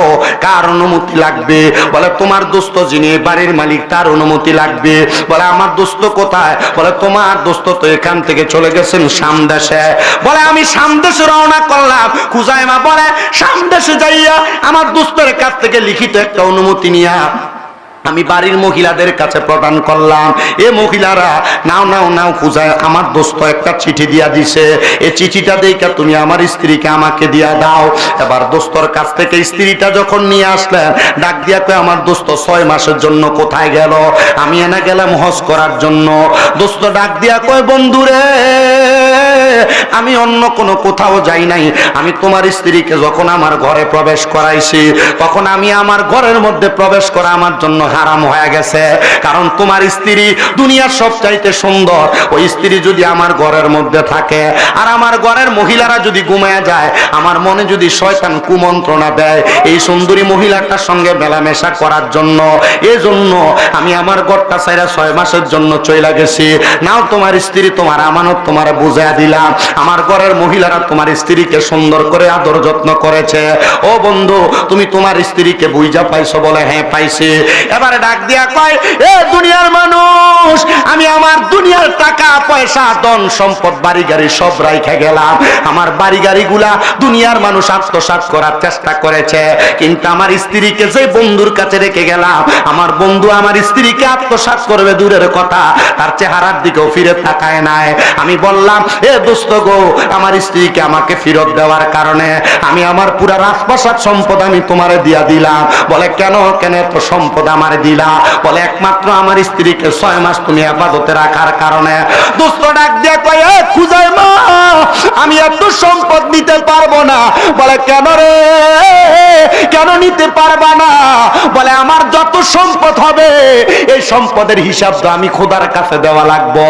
কার অনুমতি লাগবে বলে তোমার দোস্ত যিনি বাড়ির মালিক তার অনুমতি লাগবে বলে আমার দোস্ত কোথায় বলে তোমার দোস্ত তো এখান থেকে চলে গেছেন সামদেশে বলে আমি সামদেশে রওনা করলাম খুজায়মা বলে সামদেশে যাইয়া আমার দোস্তের কাছ থেকে লিখিত একটা অনুমতি নিয়া আমি বাড়ির মহিলাদের কাছে প্রদান করলাম এ মহিলারা নাও খুঁজায় আমার দোস্ত একটা চিঠি দিয়া দিছে এই চিঠিটা দেখে তুমি আমার স্ত্রীকে আমাকে দিয়া দাও এবার দোস্তর কাছ থেকে স্ত্রীটা যখন নিয়ে আসলেন ডাক দিয়া কয় আমার দোস্ত 6 মাসের জন্য কোথায় গেল আমি এনে গেলাম হজ করার জন্য দোস্ত ডাক দিয়া কয় বন্ধুরে আমি অন্য কোনো কোথাও যাই নাই আমি তোমার স্ত্রীকে যখন আমার ঘরে প্রবেশ করাইছি তখন আমি আমার ঘরের মধ্যে প্রবেশ করা আমার জন্য হারাম হয়ে গেছে। কারণ তোমার স্ত্রী দুনিয়ার সবচাইতে সুন্দর, ওই স্ত্রী যদি আমার ঘরের মধ্যে থাকে আর আমার ঘরের মহিলারা যদি ঘুমায় যায়, আমার মনে যদি শয়তান কুমন্ত্রণা দেয় এই সুন্দরী মহিলাটার সঙ্গে মেলামেশা করার জন্য, এজন্য আমি আমার ঘরটা ছাইরা 6 মাসের জন্য চইলা গেছি। নাও তোমার স্ত্রী তোমার আমানত তোমার বুঝাইয়া দিলাম, আমার ঘরের মহিলারা তোমার স্ত্রীকে সুন্দর করে আদর যত্ন করেছে। ও বন্ধু, তুমি তোমার স্ত্রীকে বুঝা পাইছো? বলে হ্যাঁ পাইছি। এবারে ডাক দিয়া কয়, এ দুনিয়ার মানুষ, আমি আমার দুনিয়ার টাকা পয়সা ধন সম্পদ বাড়ি গাড়ি সব রাইখা গেলাম। আমার বাড়ি গাড়িগুলা দুনিয়ার মানুষ আত্মসাৎ করার চেষ্টা করেছে, কিন্তু আমার স্ত্রীকে যে বন্ধুর কাছে রেখে গেলাম, আমার বন্ধু আমার স্ত্রীকে আত্মসাৎ করবে দূরের কথা, তার চেহারার দিকেও ফিরে তাকায় নাই। আমি বললাম, এ দোস্ত গো, আমার স্ত্রীকে আমাকে ফেরত দেওয়ার কারণে আমি আমার পুরা রাজপ্রাসাদ সম্পদ আমি তোমারে দিয়া দিলাম। বলে কেন কেন এত সম্পদ আমারে দিলা? বলে একমাত্র আমার স্ত্রীকে 6 মাস তুমি ইবাদতে রাখার কারণে। দোস্ত ডাক দিয়ে কয়, এ খুজাই মা, আমি এত সম্পদ নিতে পারবো না। বলে কেন রে, কেন নিতে পারবা না? বলে আমার যত সম্পদ হবে এই সম্পদের হিসাব তো আমি খোদার কাছে দেওয়া লাগবো।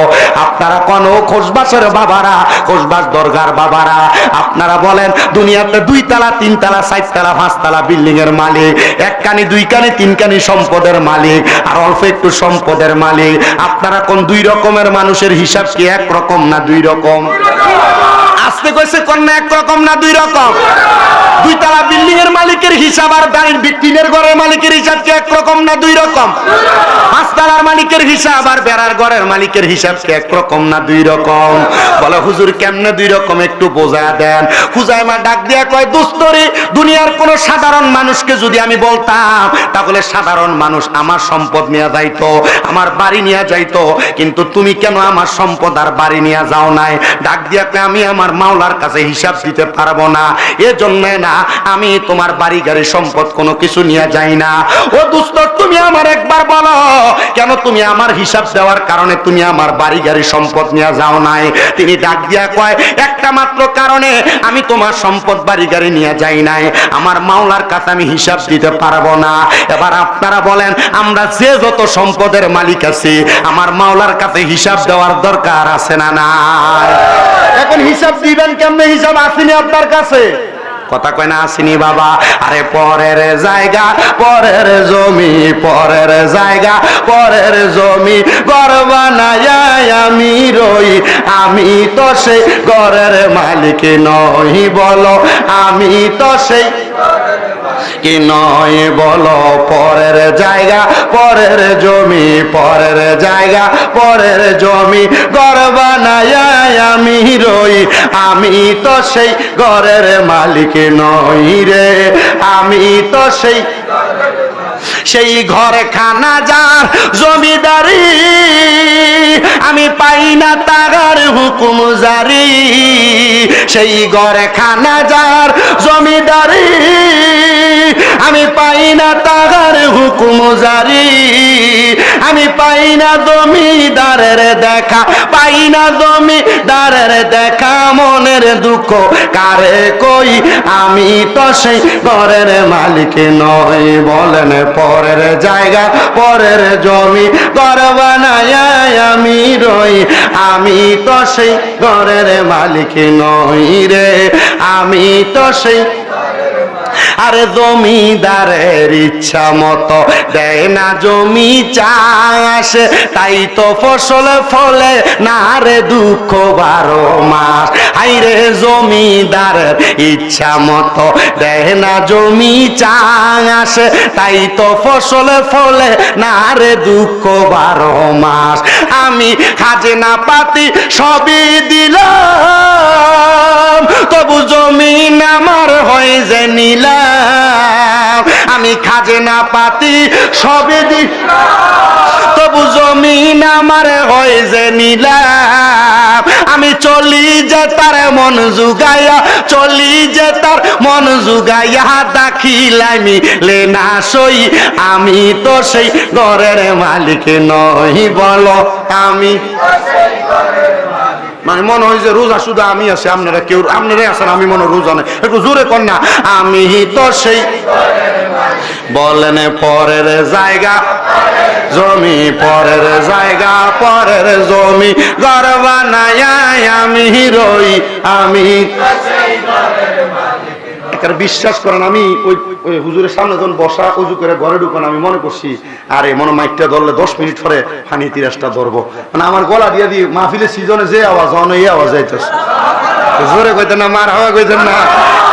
আপনারা কোন খোসবাসের বাবারা, খোসবাস দরগার বাবারা, আপনারা বলেন দুনিয়াতে 2 তলা 3 তলা 4 তলা 5 তলা বিল্ডিং এর মালিক, 1 কানি 2 কানি 3 কানি সম্পদের মালিক, আর অল্প একটু সম্পদের মালিক, আপনারা কোন 2 রকমের মানুষের হিসাব কি এক রকম না 2 রকম? আসতে কইছে কোন না এক রকম না 2 রকম? 2 তলা বিল্ডিং এর মালিকের হিসাব আর বাড়ির টিনের ঘরের মালিকের হিসাব কি এক রকম না 2 রকম? 5 তলার মালিকের হিসাব আর বেড়ার ঘরের মালিকের হিসাব কি এক রকম না 2 রকম? বলে হুজুর কেমনে 2 রকম একটু বোঝা দেন। হুজাইমা ডাক দিয়া কয়, দোস্তরে দুনিয়ার কোন সাধারণ মানুষকে যদি আমি বলতাম, তাহলে সাধারণ মানুষ আমার সম্পদ নিয়ে যাইতো, আমার বাড়ি নিয়ে যাইতো, কিন্তু তুমি কেন আমার সম্পদ আর বাড়ি নিয়ে যাও নাই? ডাক দিয়া কয়, আমি আমার মাওলার কাছে হিসাব দিতে পারবো না, এজন্য না আমি তোমার বাড়ি গাড়ি সম্পদ কোনো কিছু নিয়ে যাই না। ও দোস্ত, তুমি আমার একবার বলো, কেন তুমি আমার হিসাব দেওয়ার কারণে তুমি আমার বাড়ি গাড়ি সম্পদ নিয়ে যাও নাই? তিনি ডাক দিয়া কয়, একটা মাত্র কারণে আমি তোমার সম্পদ বাড়ি গাড়ি নিয়ে যাই নাই, আমার মাওলার কাছে আমি হিসাব দিতে পারবো না। এবার আপনারা বলেন, আমরা যে যত সম্পদের মালিক আছি, আমার মাওলার কাছে হিসাব দেওয়ার দরকার আছে না নাই? এখন হিসাব দিবেন কেমনে? হিসাব আসেনি আপনার কাছে? কথা কয় না আসেনি বাবা? আরে পরের জায়গা পরের জমি, পরের জায়গা পরের জমি, ঘর বানায়া আমি রই, আমি তো সেই ঘরের মালিক নই। বলো আমি তো সেই কি নয়? বলো পরের জায়গা পরের জমি, পরের জায়গা পরের জমি, ঘর বানায়া আমি রই, আমি তো সেই ঘরের মালিক নই রে, আমি তো সেই ঘর খানা যার জমিদারি, আমি পাই না তাগার হুকুম জারি, সেই ঘর খানা যার জমিদারি, আমি পাই না তাগার হুকুম জারি, আমি পাই না জমিদারের দেখা, পাই না জমিদারের দেখা, মনের দুঃখ কারে কই, আমি তো সেই ঘরের মালিক নই। বলেন পরের জায়গা পরের জমি, ঘর বানায়া আমি রই, আমি তো সেই ঘরের মালিক নই রে, আমি তো সেই। আরে জমিদারের ইচ্ছা মতো দেয় না জমি চাষ, তাই তো ফসল ফলে না রে দুঃখ 12 মাস। হাইরে জমিদারের ইচ্ছা মতো দেয় না জমি চাষ, তাই তো ফসল ফলে না রে দুঃখ 12 মাস। আমি খাজনা পাতি সবই দিলাম, তবু জমিন আমার হয় যে নিলাম, আমি খাজনা পাতি সবই দিলাম, তবু জমিন আমার হয় যে নিলাম, আমি চলি যে তার মন জুগাইয়া, চলি যে তার মন জুগাইয়া, দাখিলামি লেনা সই, আমি তো সেই ঘরের মালিক নই। বলো আমি মানে মনে হয় যে রোজা শুধু আমি আছি, আপনারা কেউ আপনারাই আছেন, আমি মনে রোজা নেই। একটু জোরে কর না, আমি তো সেই বলেন পরের জায়গা জমি, পরের জায়গা পরের জমি, ঘর বানায় আমি রই, আমি বিশ্বাস করেন। আমি ওই হুজুরের সামনে যখন বসা উজু করে ঘরে ঢুকান, আমি মনে করছি আরে মনে মাইকটা ধরলে 10 মিনিট পরে ফানি তিরাসটা ধরবো, মানে আমার গলা দিয়ে দিয়ে মাহফিলের সিজনে যে আওয়াজ হয় এই আওয়াজ যাইতেছে। জোরে কইতেন না, মার হাওয়া কইতেন না,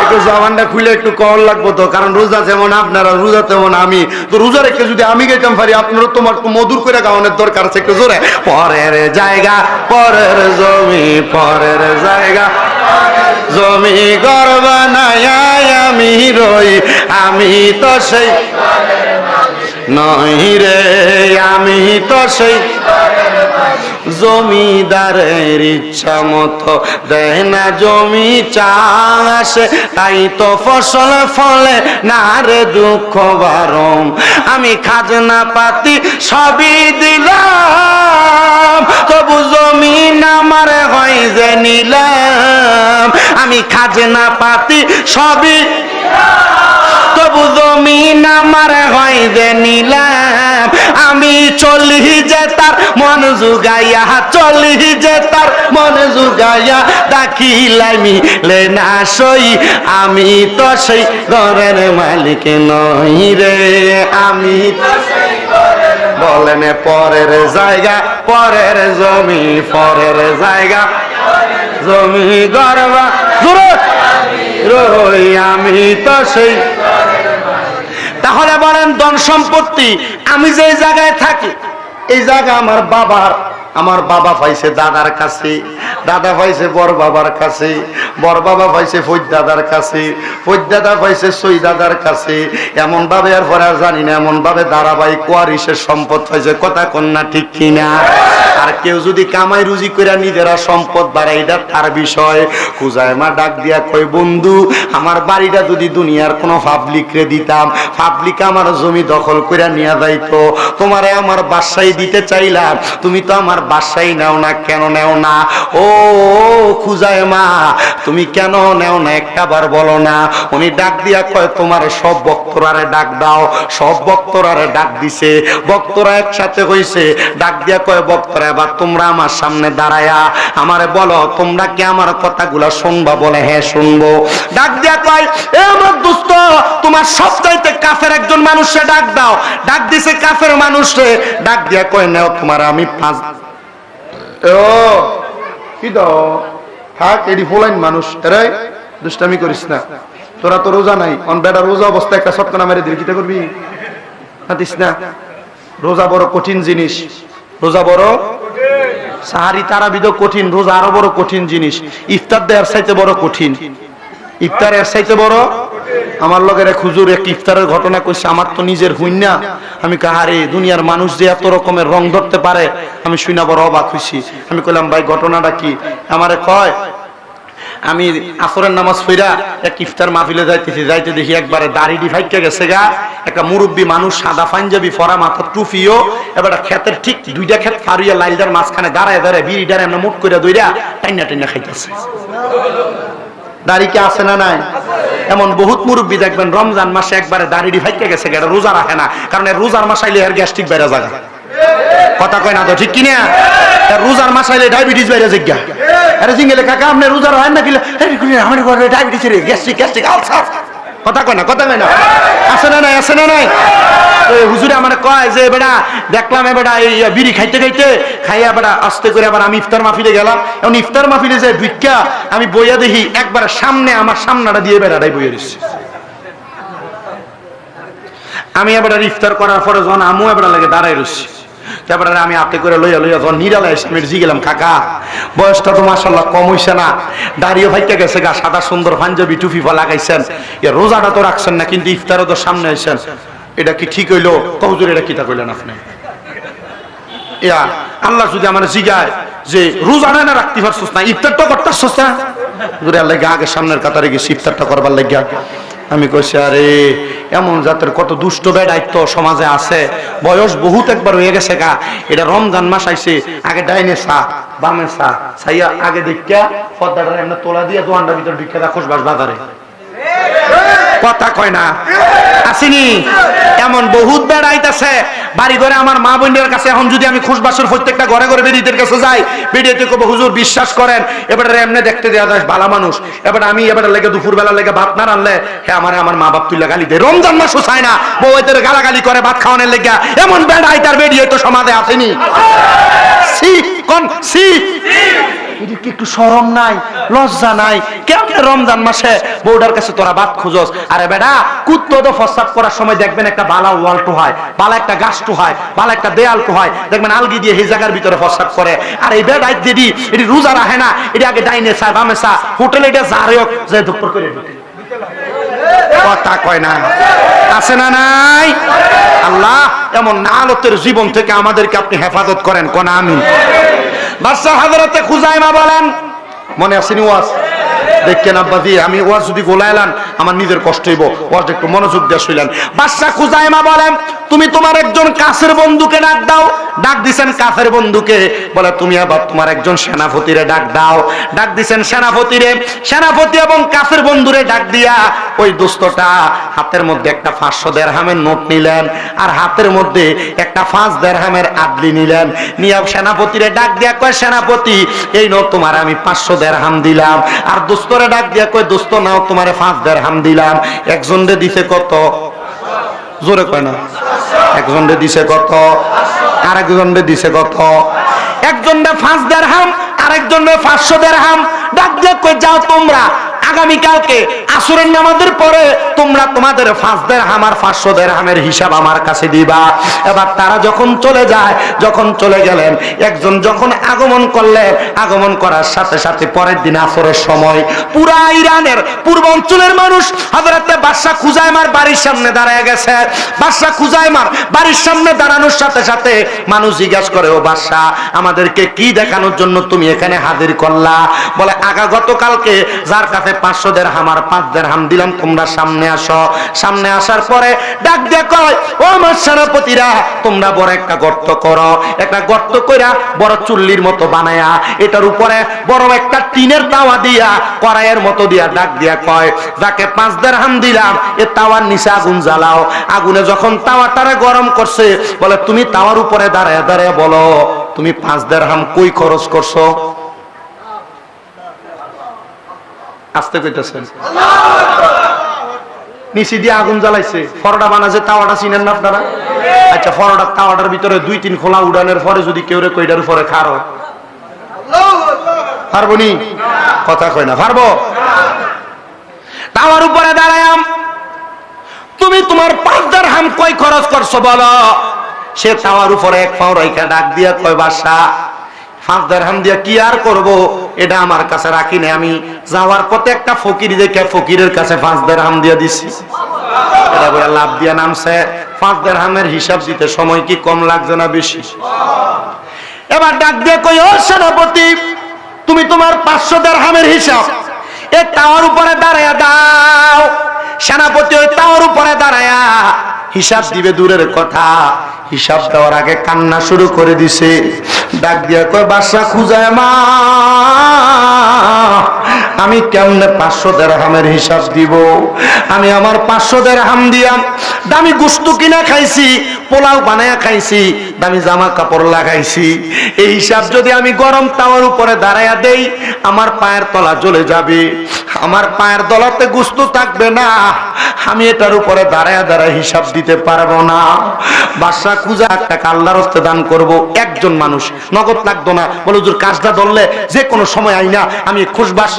একটু জবানটা খুলে একটু কল লাগবো তো, কারণ রোজা যেমন আপনারা, রোজা তেমন আমি, তো রোজা রেখে যদি আমি গাইতাম পারি, আপনারও তোমার মধুর করে গাওয়ানোর দরকার আছে একটু জোরে। পরের জায়গা পরের জমি, পরের জায়গা জমি, ঘর বানায় আমি রই, আমি তো সেই নই রে, আমি তো সেই জমিদারের ইচ্ছা মতো দেয় না জমি চাষে, তাই তো ফসল ফলে না রে দুঃখ বারম। আমি খাজনা পাতি সবই দিলাম, তবু জমিন আমার হয় যে নিলাম। আমি খাজনা পাতি সবই, তবু জমিন আমার হয় যে নিলাম। আমি চলি যে তার মন জুগাইয়া, চলি যে তার মন জুগাইয়া, দাখিলাই মিলে না সই, আমি তো সেই ঘরের মালিক নই রে, আমি তো সেই ঘরের। বলেন পরের জায়গা পরের জমি, পরের জায়গা জমি, গর্বা রই, আমি তো সেই। তাহলে বলেন ধন সম্পত্তি, আমি যে জায়গায় থাকি এই জায়গা আমার বাবার, আমার বাবা পাইছে দাদার কাছে, দাদা পাইছে বড় বাবার কাছে, বড় বাবা পাইছে ফৈদ দাদার কাছে, ফৈদ দাদা পাইছে সই দাদার কাছে, এমন ভাবে আর পরে আর জানি না, এমন ভাবে ধারাবাহিক ওয়ারিশের সম্পদ পাইছে। কথা কন্যা ঠিক কিনা? আর কেউ যদি কামাই রুজি করে নিজেরা সম্পদ বাড়ায়, এটা তার বিষয়। খুজায় মা ডাক দিয়া কই, বন্ধু আমার বাড়িটা যদি দুনিয়ার কোনো পাবলিক রে দিতাম, পাবলিক আমার জমি দখল করে নিয়ে যাইতো, তোমারে আমার বাসায় দিতে চাইলাম, তুমি তো আমার বাসায় নেও না, কেন নেও না? ও খুজায় মা তুমি কেন নেও না একটা বার বলো না। উনি ডাক দিয়া কয়, তোমার সব বক্তরারে ডাক দাও। সব বক্তরারে ডাক দিছে, বক্তরা একসাথে হইছে, ডাক দিয়া কয়, বক্তরা এবার তোমরা আমার সামনে দাঁড়ায়া আমারে বলো, তোমরা কি আমার কথাগুলা শুনবা? বলে হ্যাঁ শুনবো। ডাক দিয়া কয়, এ আমার দোস্ত, তোমার সবচাইতে কাফের একজন মানুষে ডাক দাও। ডাক দিছে কাফের মানুষে, ডাক দিয়া কয়, নেও তোমার আমি 5। ও কি দাও থাক, এডি ফোলাইন মানুষ, এরাই দুষ্টামি করিস না, তোরা তো রোজা নাই, অন বেটা রোজা অবস্থায় একটা সটকানা মেরে দিল, কিটা করবি? হাতিস না, রোজা বড় কঠিন জিনিস, রোজা বড় সাহারি তারাবিদ কঠিন, রোজা আরো বড় কঠিন জিনিস। ইফতার দেয়ার চাইতে বড় কঠিন, ইফতার এর চাইতে বড়। আমার লগের এক হুজুর এক ইফতারের ঘটনা কইছে, আমার তো নিজের হইন না। আমি কাহারে দুনিয়ার মানুষ যে এত রকমের রং ধরতে পারে, আমি শুনা বড় অবাক হইছি। আমি কইলাম, ভাই ঘটনাটা কি? আমারে কয়, আমি আসরের নামাজ পড়া এক ইফতার মাহফিলে যাইতেছি, যাইতে দেখি একবারে দাড়িটি ফাইটে গেছে গা, একটা মুরব্বী মানুষ সাদা পাঞ্জাবি পরা, মাথা টুপিও, এবার ক্ষেতের ঠিক দুইটা ক্ষেত ফারিয়া লাইলদার মাঝখানে দাঁড়ায় দাঁড়ায় বিড়িটার এমন মুট করে দইরা টাইনা টাইনা খাইতেছে। দাড়ি কি আছে না নাই? এমন বহুত মুরব্বী দেখবেন রমজান মাসে একবারে দাড়িটি ফাইটে গেছে, এটা রোজা রাখে না, কারণ রোজার মাস আইলে এর গ্যাস্ট্রিক বাইরে জায়গা। কথা কয় না তো ঠিক কিনা? রোজার মাস আইলে ডায়াবেটিস বাইরে জিজ্ঞা। আরে জিঙ্গেলে কাকা আপনি রোজার হয় না? আমার ঘরে ডায়াবেটিস রে, গ্যাস্ট্রিক গ্যাস্ট্রিক আলসার। কথা কয় না, কথা কয় না, আছে না নাই? আছে না নাই? হুজুরে আমার কয় যে বেটা দেখলাম বেটা এই বিড়ি খাইতে খাইতে খাইয়া বেটা আস্তে করে আবার আমি ইফতার মাহফিলে গেলাম। এখন ইফতার মাহফিলে যে ভিক্ষা আমি বইয়া দেখি একবার সামনে, আমার সামনাটা দিয়ে বেড়াটাই বইয়া দিচ্ছে। আমি এবার ইফতার করার পরে যখন আমু এবার লাগে দাঁড়াই রয়েছি, তারপরে আমি হাতে করে লইয়া লইয়া যখন নিরালা এসে জি গেলাম, কাকা বয়সটা তো মাশাআল্লাহ কম হইছে না, দাঁড়িয়ে ভাইটা গেছে গা, সাদা সুন্দর পাঞ্জাবি টুপি লাগাইছেন, রোজাটা তো রাখছেন না, কিন্তু ইফতারও তো সামনে আইছেন, এটা কি ঠিক হইলো? হুজুর এটা কি তা কইলেন আপনি? ইয়া আল্লাহ যদি আমার জিগায় যে রোজা না রাখতে পারছস না, ইফতারটা করতেছস না, হুজুরে আল্লাহ আগে সামনের কাতারে গেছি ইফতারটা করবার লাগিয়া। আমি কইছি আরে এমন জাতের কত দুষ্ট বেদায়িত্ব সমাজে আছে, বয়স বহুত একবার হয়ে গেছে গা, এটা রমজান মাস আইছে, আগে ডাইনে চা বামে চা ছাইয়া আগে দেখা পর্দাটা এমনি তোলা দিয়ে দোয়ানটার ভিতর ঢুকে দা খোঁজবাস বাজারে। কথা কয় না, আসেনি? এমন বহুত বেড়া আইতাছে বাড়ি ঘরে আমার মা বোনের কাছে। এখন যদি আমি খুশবাসুর প্রত্যেকটা ঘরে ঘরে বেরিদের কাছে যাই, বেরিয়েতে কব হুজুর বিশ্বাস করেন এবারে এমনি দেখতে দেওয়া যায় ভালো মানুষ, এবার আমি এবারে লেগে দুপুর বেলা লেগে ভাত না রানলে হ্যাঁ আমার মা বাপ তুইলা গালি দেয়। রমজান মাসও চায় না বউ এদের গালাগালি করে ভাত খাওয়ানোর লেগে। এমন বেড়া আইতার বেরিয়ে তো সমাজে আসেনি? সি কোন সি এটা কি একটু শরম নাই, লজ্জা নাই? কেমন রমজান মাসে বউডার কাছে তোরা ভাত খুঁজস? আরে বেটা কুত্তো তো ফসাদ করার সময় দেখবেন একটা বালা ওয়াল টু হয়, বালা একটা গাছ টু হয়, বালা একটা দেয়াল টু হয়, দেখবেন আলগি দিয়ে এই জায়গার ভিতরে ফসাদ করে। আর এই বেড়াই যদি এটি রোজা রাখে না, এটা আগে ডাইনে চা বামে চা হোটেলে এটা যারে হোক যে দুপুর করে কথা কয় না, আছে না নাই? আল্লাহ এমন নালতের জীবন থেকে আমাদেরকে আপনি হেফাজত করেন, কোন আমিন। বাদশাহ হযরতে খুজাইমা বলেন, মনে আসেনি ওয়াজ? দেখেন আব্বাজি আমি ওয়াজ যদি গোলাইলাম আমার নিজের কষ্ট হইব, ওয়াজ একটু মনোযোগ দিয়ে শুনলেন। বাদশাহ খুজাইমা বলেন, তুমি তোমার একজন কাছের বন্ধুকে ডাক দাও। ডাক দিছেন কাছের বন্ধুকে, বলে তুমি আবার তোমার একজন সেনাপতিরে ডাক দাও। ডাক দিছেন সেনাপতিরে, সেনাপতি এবং কাছের বন্ধুরে ডাক দিয়া ওই দোস্তটা হাতের মধ্যে একটা 500 দিরহামের নোট নিলেন, আর হাতের মধ্যে একটা 5 দিরহামের আদলি নিলেন। নিয়ে সেনাপতিরে ডাক দিয়া কয়, সেনাপতি এই নোট তোমার আমি 500 দিরহাম দিলাম। আর দোস্তরে ডাক দিয়া কয়, দোস্ত নাও তোমারে 5 দিরহাম দিলাম। একজনরে দিছে কত? জোরে কয় না। একজনরে দিছে কত? আরেকজনরে দিছে কত? একজনরে 5 দিরহাম, আরেকজনরে 500 দিরহাম। ডাক দিয়া কয়, যাও তোমরা আগামীকালকে আসরের নামাজের পরে তোমরা তোমাদের 5 দিরহাম আর 500 দিরহামের হিসাব আমার কাছে দিবা। এবার তারা যখন চলে যায়, যখন চলে গেলেন, একজন যখন আগমন করলেন, আগমন করার সাথে সাথে পরের দিন আসরের সময় পুরা ইরানের পূর্বাঞ্চলের মানুষ হযরতে বাদশাহ খুজাইমার বাড়ির সামনে দাঁড়ায় গেছে। বাদশাহ খুজাইমার বাড়ির সামনে দাঁড়ানোর সাথে সাথে মানুষ জিজ্ঞাসা করে, ও বাদশাহ আমাদেরকে কি দেখানোর জন্য তুমি এখানে হাজির করলা? বলে গতকালকে যার কাছে 500 দিরহাম আর 5 দিরহাম দিলাম, তোমরা সামনে আসো। সামনে আসার পরে ডাক দিয়ে কয়, ও আমার সেনাপতিরা তোমরা বড় একটা গর্ত করো। একটা গর্ত কইরা বড় চুল্লির মতো বানায়া এটার উপরে বড় একটা টিনের তাওয়া দিয়া কড়াইয়ের মতো দিয়া ডাক দিয়া কয়, যাকে 5 দিরহাম দিলাম এ তাওয়ার নিচে আগুন জ্বালাও। আগুনে যখন তাওয়াটারে গরম করছে, বলে তুমি তাওয়ার উপরে দাঁড়ায় দাঁড়ায় বলো তুমি 5 দিরহাম কই খরচ করছো? আস্তে কইতেছেন। নিচে দিয়ে আগুন জ্বালাইছে, ফরোডা বানাছে, তাওয়াটা চিনেন না আপনারা? আচ্ছা ফরোডা তাওয়াটার ভিতরে 2-3 খোলা উড়ানের পরে যদি কেউ রে কইটার উপরে খারো পারবো নি? কথা কয় না, পারবো? তাওয়ার উপরে দাঁড়ায়াম, তুমি তোমার 5 দিরহাম কই খরচ করছো বলো। সে তাওয়ার উপরে এক পাও রাইখা ডাক দিয়া কয়, বাদশাহ 5 দিরহাম দিয়া কি আর করব, এটা আমার কাছে রাখি না, আমি যাওয়ার পথে একটা ফকির দেখে ফকিরের কাছে 5 দিরহাম দিয়া দিছি। এটা বলে লাভ দিয়া নামছে। 5 দিরহামের হিসাব দিতে সময় কি কম লাগছে না বেশি? এবার ডাক দিয়ে কই, ও সেনাপতি তুমি তোমার 500 দিরহামের হিসাব এই তাওয়ার উপরে দাঁড়ায়া দাও। সেনাপতি ওই তাওয়ার উপরে দাঁড়ায়া হিসাব দিবে দূরের কথা, হিসাব দেওয়ার আগে কান্না শুরু করে দিছে। ডাক দিয়া কয়, বাদশাহ খুজাইমা আমি কেমনে 500 দিরহামের হিসাব দিব? আমি আমার 500 দিরহাম দিয়াম দামি গোশত কিনা খাইছি, পোলাও বানায়া খাইছি, দামি জামা কাপড় লাগাইছি। এই হিসাব যদি আমি গরম তাওয়ার উপরে দাঁড়ায়া দেই, আমার পায়ের তলা জ্বলে যাবে, আমার পায়ের তলাতে গোশত থাকবে না, আমি এটার উপরে দাঁড়ায়া দাঁড়ায় হিসাব দিতে পারবো না। বাদশাহ খুজা টাকা আল্লাহর রাস্তে দান করব। একজন মানুষ নগদ লাগতো না, বলে হুজুর কাজটা ধরলে যে কোনো সময় আইনা আমি খুশবাস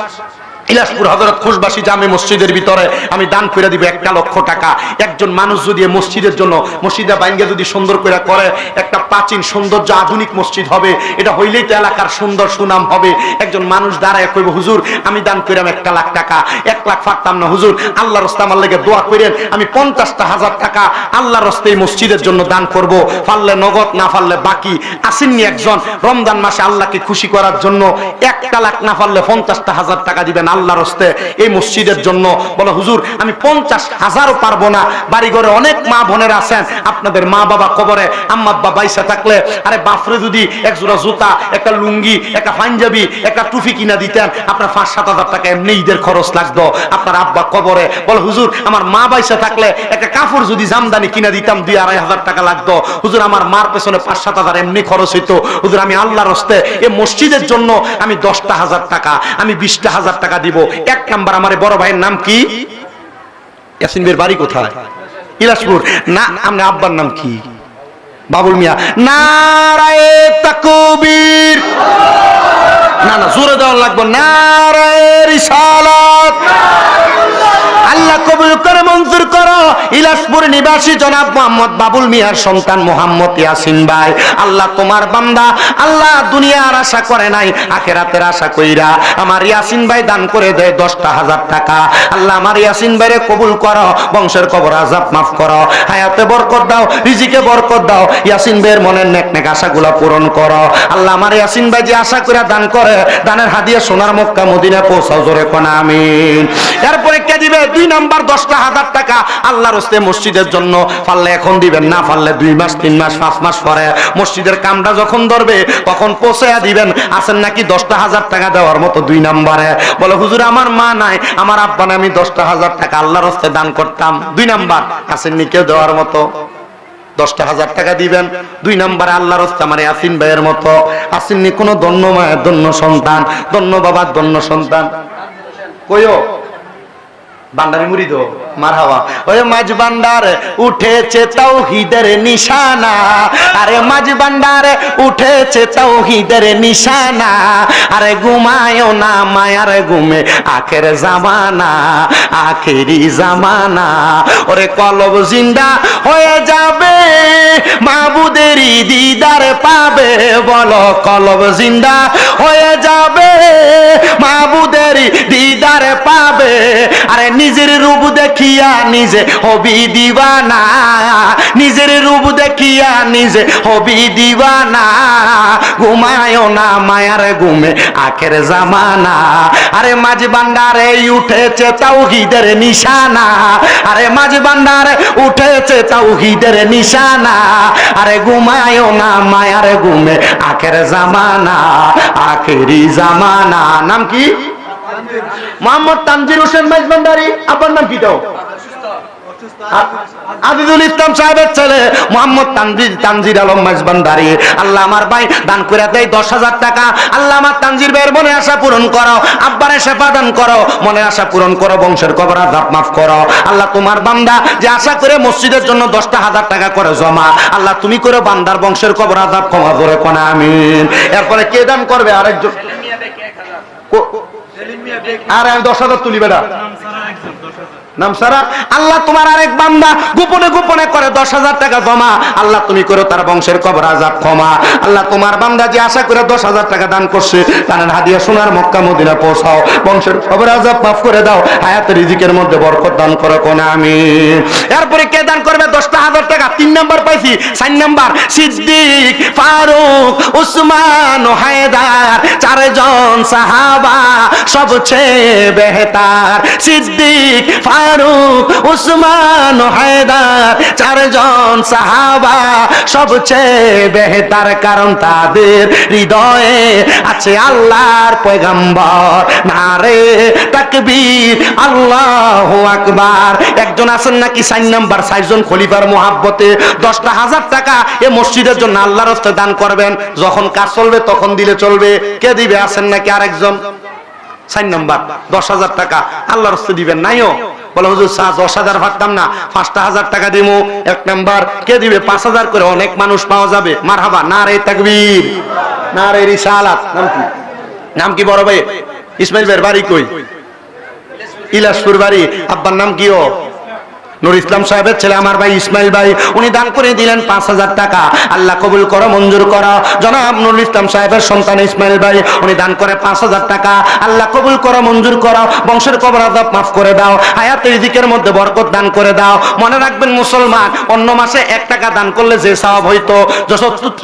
ইলাসপুর হযরত খুশবাসী জামে মসজিদের ভিতরে আমি দান করে দিব 1 লক্ষ টাকা। একজন মানুষ যদি মসজিদের জন্য মসজিদে বাইঙ্গে যদি সুন্দর করে করে, একটা প্রাচীন সৌন্দর্য আধুনিক মসজিদ হবে, এটা হইলেই তো এলাকার সুন্দর সুনাম হবে। একজন মানুষ দাঁড়ায় কইব, হুজুর আমি দান কইরাম 1 লাখ টাকা। 1 লাখ পারতাম না হুজুর, আল্লাহর রাস্তায় আমার লাগি দোয়া করেন, আমি 50,000 টাকা আল্লাহর রাস্তায় মসজিদের জন্য দান করব। পারলে নগদ, না পারলে বাকি। আসেননি একজন রমজান মাসে আল্লাহকে খুশি করার জন্য 1 লাখ, না পারলে 50,000 টাকা দিবেন। আল্লাহর হস্তে এই মসজিদের জন্য। বলে হুজুর আমি 50,000ও পারবো না, বাড়িঘরে অনেক মা বোনেরা আছেন, আপনাদের মা বাবা কবরে, আম্মা আব্বা বাইসা থাকলে আরে বাপরে যদি এক জোড়া জুতা, একটা লুঙ্গি, একটা পাঞ্জাবি, একটা টুপি কিনা দিতেন, আপনার 5-7 হাজার টাকা এমনি ঈদের খরচ লাগতো। আপনার আব্বা কবরে, বলে হুজুর আমার মা বাইসা থাকলে একটা কাপড় যদি জামদানি কিনা দিতাম 2-2.5 হাজার টাকা লাগতো। হুজুর আমার মার পেছনে 5-7 হাজার এমনি খরচ হইতো। হুজুর আমি আল্লাহর হস্তে এই মসজিদের জন্য আমি 10,000 টাকা, আমি 20,000 টাকা দিব। এক নাম্বার আমার বড় ভাইয়ের নাম কি? ইয়াসিন ভাইয়ের বাড়ি কোথায়? ইলাসপুর না। আপনার আব্বার নাম কি? বাবুল মিয়া। নারায়ে তাকবীর। না না জোরে দেওয়া লাগবে। নারায়ে রিসালাত। আল্লাহ কবুল করে মঞ্জুর করো। ইলাসপুর নিবাসী জনাব মোহাম্মদ বাবুল মিয়ার সন্তান মোহাম্মদ ইয়াসিন ভাই, আল্লাহ তোমার বান্দা, আল্লাহ দুনিয়ার আশা করে নাই, আখিরাতের আশা কইরা আমার ইয়াসিন ভাই দান করে দেয় 10,000 টাকা। আল্লাহ আমার ইয়াসিন ভাইরে কবুল করো, বংশের কবর আযাব মাফ করো, হায়াতে বরকত দাও, রিজিকে বরকত দাও, ইয়াসিন ভাইয়ের মনের নেক নেক আশাগুলো পূরণ করো। আল্লাহ আমার ইয়াসিন ভাই যে আশা করে দান করে, দানের হাদিয়া সোনার মক্কা মদিনা পৌঁছাও, জোরে কোন আমিন। এরপরে কে দিবে? 2 নাম্বার 10,000 টাকা আল্লাহর হস্তে মসজিদের জন্য। পারলে এখন দিবেন, না পারলে 2 মাস 3 মাস 5 মাস পরে মসজিদের কামটা যখন ধরবে তখন পৌঁছায়া দিবেন। আছেন নাকি 10,000 টাকা দেওয়ার মতো 2 নাম্বারে? বলে হুজুর আমার মা নাই, আমার আব্বা নাই, আমি 10,000 টাকা আল্লাহর হস্তে দান করতাম। 2 নাম্বার আছেন নি কেউ দেওয়ার মতো? 10,000 টাকা দিবেন। 2 নাম্বারে আল্লাহর হস্তে আমার ইয়াসিন ভাইয়ের মতো আসেননি কোনো ধন্য মায়ের ধন্য সন্তান, ধন্য বাবার ধন্য সন্তান? কইও বান্ডারি মুরিদ মারহাবা। ওই মাঝ বান্ডার উঠেছে তাওহীদের নিশানা, আরে মাঝ বান্ডার উঠেছে তাওহীদের নিশানা, আরে ঘুমায়ও না মায়ার ঘুমে আখের জামানা, আখেরি জামানা। ওরে কলব জিন্দা হয়ে যাবে, মাবুদেরই দিদার পাবে। বলো কলব জিন্দা হয়ে যাবে, মাবুদেরই দিদার পাবে। আরে নিজের রূপ দেখিয়া নিজে হবি দিবানা, নিজের রূপ দেখিয়া নিজে হবি দিবানা, ঘুমায়ও না মায়ার ঘুমে আখের জামানা। আরে মাঝ বান্ডারে উঠেছে তাওহীদের নিশানা, আরে মাঝ বান্ডারে উঠেছে তাওহীদের নিশানা, আরে ঘুমায়ও না মায়ার ঘুমে আখের জামানা, আখেরি জামানা। নাম কি? মোহাম্মদ তানজির হোসেন মাইজভান্ডারী। আপনার নাম কি? দাও আজিজুল ইসলাম সাহেবের ছেলে মোহাম্মদ তানজির আলম মাইজভান্ডারী। আল্লাহ আমার ভাই দান করে দেয় 10,000 টাকা। আল্লাহ আমার তানজির ভাইয়ের মনে আশা পূরণ করো, আব্বারে সেবা দান করো, মনে আশা পূরণ করো, বংশের কবর আযাব মাফ করো। আল্লাহ তোমার বান্দা যে আশা করে মসজিদের জন্য 10,000 টাকা করে জমা, আল্লাহ তুমি করে বান্দার বংশের কবর আযাব ক্ষমা করে কোন আমিন। এরপরে কে দান করবে? আরেকজন। আরে আমি 10,000 তুলি বেটা নাম সারা। আল্লাহ তোমার আরেক বান্দা গোপনে গোপনে করে 10,000 টাকা জমা, আল্লাহ তুমি করো তার বংশের কবর আযাব ক্ষমা। আল্লাহ তোমার বান্দা যে আশা করে 10,000 টাকা দান করছে, তার হাদিয়া সোনার মক্কা মদিনা পৌঁছাও, বংশের কবর আযাব মাফ করে দাও, হায়াতের রিজিকের মধ্যে বরকত দান করো কোন আমিন। এরপরে কে দান করবে 10,000 টাকা? 3 নাম্বার পাইছি। 4 নাম্বার সিদ্দিক, ফারুক, উসমান ও হায়দার, 4 জন সাহাবা সবচেয়ে বেহতার। সিদ্দিক, ফারুক, উসমান ও হায়দার, 4 জন সাহাবা সবচেয়ে বেহতার, কারণ তাদের হৃদয়ে আছে আল্লাহর পয়গম্বর। নারে তাকবীর, আল্লাহু আকবার। একজন আছেন নাকি 4 নাম্বার? 4 জন খলিফার মোহাব্বতে 10,000 টাকা এ মসজিদের জন্য আল্লাহর রাস্তে দান করবেন। যখন কাজ চলবে তখন দিলে চলবে। কে দিবে? আছেন নাকি আরেকজন? 4 নাম্বার 10,000 টাকা আল্লাহর রাস্তে দিবেন। নাইও? বলে হুজুর 10,000 ভাবতাম না, 5,000 টাকা দিব। 1 নাম্বার কে দিবে? 5,000 করে অনেক মানুষ পাওয়া যাবে। মারহাবা। নারে তাকবীর, নারে রিসালাত। নাম কি? নাম কি বড় ভাই? ইসমাইল ভাইয়ের বাড়ি কই? ইলাসপুর বাড়ি। আব্বার নাম কি? নুর ইসলাম সাহেবের ছেলে আমার ভাই ইসমাইল ভাই, উনি দান করে দিলেন 5,000 টাকা। আল্লাহ কবুল করো, মঞ্জুর করো। জনাব নুর ইসলাম সাহেবের সন্তান ইসমাইল ভাই, উনি দান করে 5,000 টাকা। আল্লাহ কবুল করো, মঞ্জুর করো। বংশের কবর আযাব মাফ করে দাও, হায়াতের রিজিকের মধ্যে বরকত দান করে দাও। মনে রাখবেন মুসলমান, অন্য মাসে 1 টাকা দান করলে যে সওয়াব হইতো,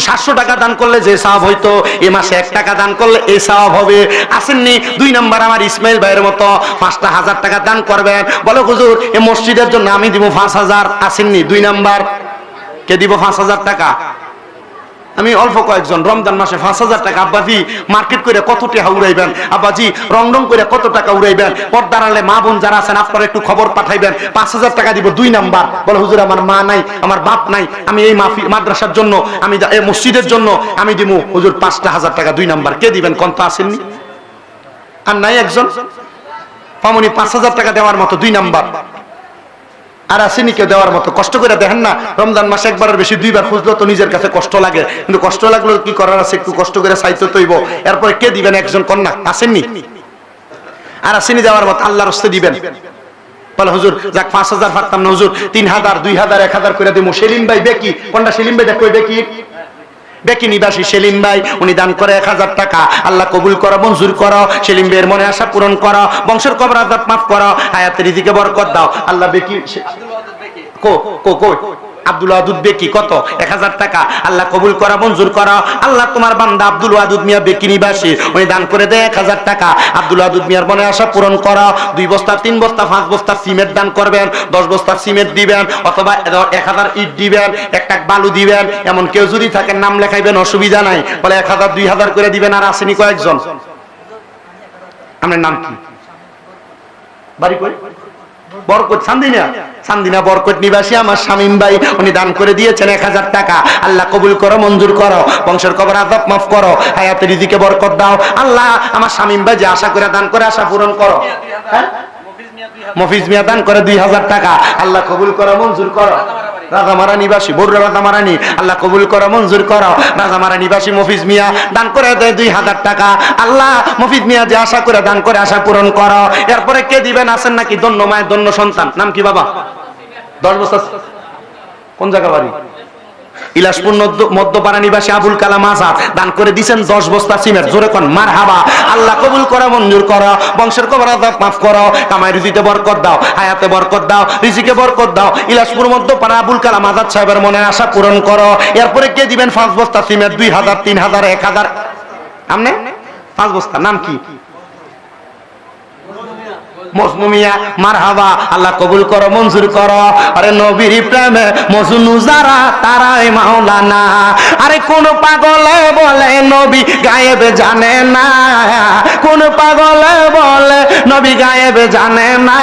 700 টাকা দান করলে যে সওয়াব হইতো, এই মাসে 1 টাকা দান করলে এই সওয়াব হবে। আসেননি 2 নাম্বার আমার ইসমাইল ভাইয়ের মতো 5,000 টাকা দান করবেন। বলো হুজুর এই মসজিদের জন্য আমি দিব 5,000। আসেননি 2 নাম্বার, কে দিব 5,000 টাকা? আমি অল্প কয়েকজন। রমজান মাসে 5,000 টাকা আব্বাজি মার্কেট করে কত টাকা উড়াইবেন, আব্বাজি রং করে কত টাকা উড়াইবেন, পর্দার আড়ালে মা বোন যারা আছেন আপনারা একটু খবর পাঠাইবেন। 5,000 টাকা দিব 2 নাম্বার। বলে হুজুর আমার মা নাই, আমার বাপ নাই, আমি এই মাদ্রাসার জন্য, আমি এই মসজিদের জন্য আমি দিব হুজুর 5,000 টাকা 2 নাম্বার। কে দিবেন কোন? তো আসেননি আর নাই একজন পামনি 5,000 টাকা দেওয়ার মতো 2 নাম্বার। আর আসেনি কেউ দেওয়ার মতো? কষ্ট করে দেখেন না, রমজান মাসে একবারের বেশি 2বার খুঁজলেও তো নিজের কাছে কষ্ট লাগে, কিন্তু কষ্ট লাগলো কি করার আছে, একটু কষ্ট করে চাইতে তৈব। এরপরে কে দিবেন? একজন কন্যা আসেননি। আর আসেনি দেওয়ার মতো, আল্লাহর রাস্তায় দিবেন। বলে হুজুর যাক 5,000 পারতাম না হুজুর, 3,000 2,000 1,000 করে দেবো। সেলিম ভাই বেকি কোনটা? সেলিম ভাই দেখো বেকি, বেকি নিবাসী সেলিম ভাই, উনি দান করে 1,000 টাকা। আল্লাহ কবুল করো, মঞ্জুর করো। সেলিম ভাইয়ের মনে আশা পূরণ করো, বংশের কবর আযাব মাফ করো, হায়াতের রিজিকে বরকত দাও। আল্লাহ বেকি আব্দুল ওয়াদুদ বেকি কত? 1,000 টাকা। আল্লাহ কবুল করা, মঞ্জুর করা। আল্লাহ তোমার বান্দা আব্দুল ওয়াদুদ মিয়া বেকি নিবাসী, উনি দান করে দেয় 1,000 টাকা। আব্দুল ওয়াদুদ মিয়ার মনে আশা পূরণ করা। 2 বস্তা 3 বস্তা 5 বস্তা সিমেন্ট দান করবেন, 10 বস্তা সিমেন্ট দিবেন, অথবা 1,000 ইট দিবেন, 1 টাক বালু দিবেন। এমন কেউ যদি থাকেন নাম লেখাইবেন, অসুবিধা নাই। বলে 1,000 2,000 করে দিবেন। আর আসেনি কয়েকজন? আপনার নাম কি? বাড়ি কই? বরকত সান্দিনা, সান্দিনা বরকত নিবাসী আমার শামীম ভাই, উনি দান করে দিয়েছেন 1,000 টাকা। আল্লাহ কবুল করো, মঞ্জুর করো, বংশের কবর আযাব মাফ করো, হায়াতের রিজিকে বরকত দাও। আল্লাহ আমার শামীম ভাই যে আশা করে দান করে আশা পূরণ করো। মফিজ মিয়া দান করে 2,000 টাকা। আল্লাহ কবুল করো, মঞ্জুর করো। রাজামারা নিবাসী বড়রা রাজামারানি, আল্লাহ কবুল করো, মঞ্জুর করো। রাজামারা নিবাসী মফিজ মিয়া দান করে দেয় 2,000 টাকা। আল্লাহ মফিজ মিয়া যে আশা করে দান করে আশা পূরণ করো। এরপরে কে দিবেন? আছেন নাকি? ধন্য মায়ের ধন্য সন্তান, নাম কি বাবা? 10 বছর। কোন জায়গা বাড়ি? ইলাসপুর মধ্যপাড়া নিবাসী আবুল কালাম আজাদ দান করে দিয়েছেন 10 বস্তা সিমেন্ট। জোরে কোন মারহাবা। আল্লাহ কবুল করো, মঞ্জুর করো, বংশের কবর আযাব মাফ করো, কামাই রুজিতে বরকত দাও, হায়াতে বরকত দাও, রিজিকে বরকত দাও। ইলাসপুর মধ্যপাড়া আবুল কালাম আজাদ সাহেবের মনে আশা পূরণ করো। এরপরে কে দিবেন? 5 বস্তা সিমেন্ট, 2,000 3,000 1,000। আমনে 5 বস্তা। নাম কি? মজনু মিয়া, মারহাবা। আল্লাহ কবুল করো, মঞ্জুর করো। আরে নবীর প্রেমে মজনু যারা তারাই মাওলানা। আরে কোন পাগলে বলে নবী গায়েব জানে না, কোন পাগলে বলে নবী গায়েব জানে না।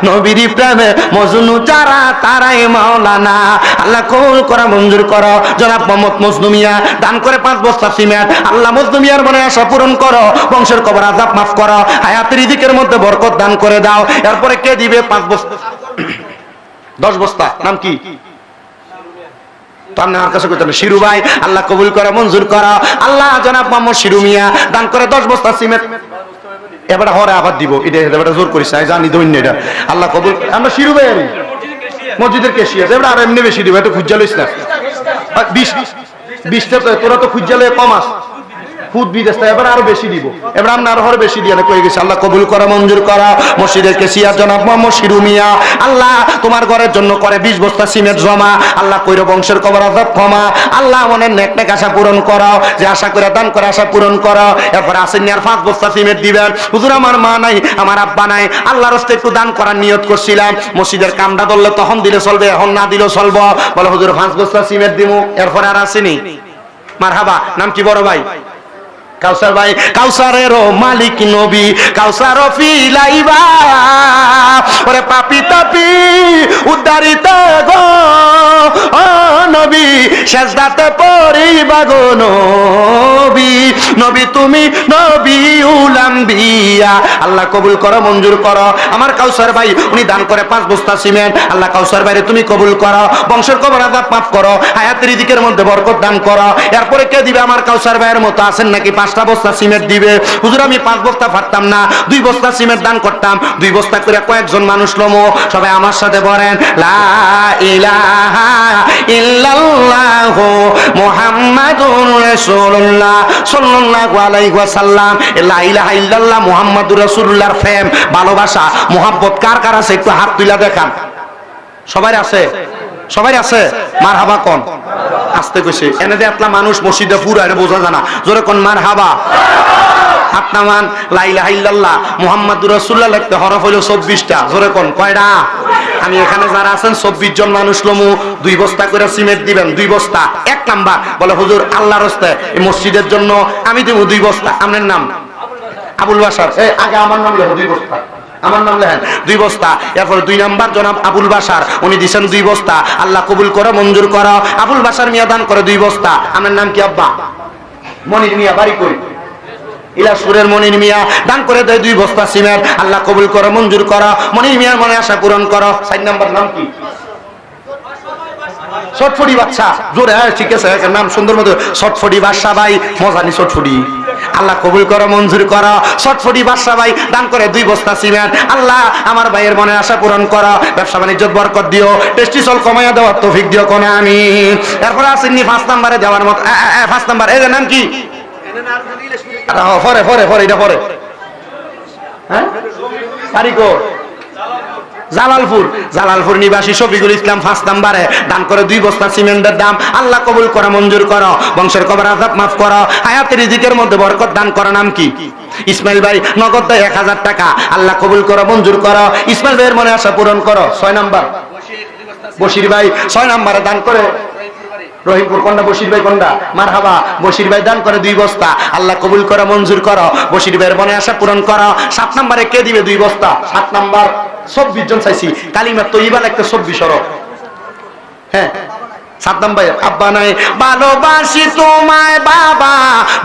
নবীর প্রেমে মজনু যারা তারাই মাওলানা। আল্লাহ কবুল করো, মঞ্জুর করো। জনাব মোহাম্মদ মজনু মিয়া দান করে 5 বস্তা সিমেন্ট। আল্লাহ মজনু মিয়ার মনে আশা পূরণ করো, বংশের কবর আযাব মাফ করো, হায়াতের রিজিকের মধ্যে বরকত দান করে দাও। এরপরে কে দিবে? 5 বস্তা 10 বস্তা। নাম কি? আমার কাছে কইতে শিরু ভাই, আল্লাহ কবুল করে, মঞ্জুর করো। আল্লাহ জনাব মোহাম্মদ শিরু মিয়া দান করে 10 বস্তা সিমেন্ট। এবারে হরে আবার দিব, এটা এবারে জোর করিস না, জানি দৈন্য এটা। আল্লাহ কবুল। আমরা শিরু ভাই আমি মসজিদের কেশিয়ার, এবারে আর এমনি বেশি দিব, একটু খুঁজা লইস না। 20টা তোরা তো খুঁজা লয়ে কম আস, খুদ বিদেশ, এবার আরো বেশি দিব। এবার আমরা আরো বেশি দিয়ে কয়ে গেছি। আল্লাহ কবুল করা, মঞ্জুর করা। মসজিদের কেশিয়ার জনাব মোহাম্মদ শিরু মিয়া, আল্লাহ তোমার ঘরের জন্য করে 20 বস্তা সিমেন্ট জমা। আল্লাহ কইরো বংশের কবর আযাব ক্ষমা। আল্লাহ মনের নেক নেক আশা পূরণ করো, যে আশা করে দান করে আশা পূরণ করো। এরপর আসেন আর 5 বস্তা সিমেন্ট দিবেন। হুজুর আমার মা নাই, আমার আব্বা নাই, আল্লাহর রাস্তায় একটু দান করার নিয়ত করছিলাম। মসজিদের কামটা ধরলে তখন দিলে চলবে, এখন না দিলেও চলবো। বলে হুজুর 5 বস্তা সিমেন্ট দিমু। এরপরে আর আসেনি। মারহাবা। নাম কি বড় ভাই? কাউসার ভাই। কাউসারেরও মালিক নবী, কাউসার ফিলাইবা ওরে পাপি তাপি উদ্ধারিত গো ও নবী সেজদাতে পড়িবা গো নবী নবী তুমি নবী উলাম্বিয়া আল্লাহ কবুল করো মঞ্জুর করো আমার কাউসার ভাই উনি দান করে 5 বস্তা সিমেন্ট আল্লাহ কাউসার ভাইরে তুমি কবুল করো বংশের কবর আযাব মাফ করো হায়াতের রিজিকের মধ্যে বরকত দান করো এরপরে কে দিবে আমার কাউসার ভাইয়ের মতো আছেন নাকি 5টা বস্তা সিমেন্ট দিবে হুজুর আমি 5 বস্তা পারতাম না 2 বস্তা সিমেন্ট দান করতাম 2 বস্তা করে কয়েকজন মানুষ লমো সবাই আমার সাথে বলেন লা ইলাহা ইল্লাল্লাহ মুহাম্মাদুর রাসূলুল্লাহ সাল্লাল্লাহু আলাইহি ওয়াসাল্লাম লা ইলাহা ইল্লাল্লাহ মুহাম্মাদুর রাসূলুল্লাহর প্রেম ভালোবাসা মোহাব্বত কার কার আছে একটু হাত তুলে দেখান সবাই আছে সবাই আছে মারহাবা কোন আস্তে কইছে এনে যে এতলা মানুষ মসজিদে পুরা এটা বোঝা জানা জোরে কোন মারহাবা হাত নামান লা ইলাহা ইল্লাল্লাহ মুহাম্মাদুর রাসূলুল্লাহ লিখতে হরফ হলো 24টা জোরে কোন কয়টা আমি এখানে যারা আছেন 24 জন মানুষ লমু 2 বস্তা করে সিমেন্ট দিবেন 2 বস্তা এক নাম্বার বলে হুজুর আল্লাহর রাস্তায় এই মসজিদের জন্য আমি দেব 2 বস্তা আপনার নাম আবুল বাশার এই আগে আমার নাম লেখো 2 বস্তা আমার নাম লেখেন 2 বস্তা এরপর 2 নাম্বার জনাব আবুল বাশার উনি দিবেন 2 বস্তা আল্লাহ কবুল করে মঞ্জুর করো আবুল বাশার মিয়া দান করে 2 বস্তা আমার নাম কি আব্বা মনির মিয়া বাড়ি কই ইলাসপুরের মনির মিয়া দান করে দেয় 2 বস্তা সিমেন্ট আল্লাহ কবুল করে মঞ্জুর করো মনির মিয়ার মনে আশা পূরণ করো 4 নাম্বার নাম কি চটফড়ি বাচ্চা জোরে হ্যাঁ ঠিক আছে নাম সুন্দর মতো চটফড়ি বাদশা ভাই মজানি চটফড়ি আল্লাহ কবুল করো মঞ্জুর করো চটফড়ি বাদশা ভাই দান করে 2 বস্তা সিমেন্ট আল্লাহ আমার ভাইয়ের মনে আশা পূরণ করো ব্যবসা বাণিজ্য বরকত দিও টেস্টি চল কমাইয়া দেওয়ার তৌফিক দিও কোন আমি এরপর আসেননি 5 নাম্বারে দেওয়ার মত 5 নাম্বার এর নাম কি পরে পরে পরে এটা পরে হ্যাঁ তারিখো জালালপুর নিবাসী শফিকুল ইসলাম 5 নাম্বারে দান করে 2 বস্তা সিমেন্টের দাম আল্লাহ কবুল করে মঞ্জুর করো বংশের কবর আযাব মাফ করো হায়াতের রিজিকের মধ্যে বরকত দান করো নাম কি ইসমাইল ভাই নগদ দেয় 1000 টাকা আল্লাহ কবুল করো মঞ্জুর করো ইসমাইল ভাইয়ের মনে আশা পূরণ করো 6 নাম্বার বশির ভাই 6 নাম্বারে দান করে রহিমপুর কোনটা বশির ভাই কোনটা মারহাবা বশির ভাই দান করে 2 বস্তা আল্লাহ কবুল করো মঞ্জুর করো বশির ভাইয়ের মনে আশা পূরণ করো 7 নম্বরে কে দিবে 2 বস্তা 7 নাম্বার 24 জন চাইছি কালিমা তৈবা লাগতে 24 হরফ হ্যাঁ 7 নাম্বার আব্বা নাই ভালোবাসি তোমায় বাবা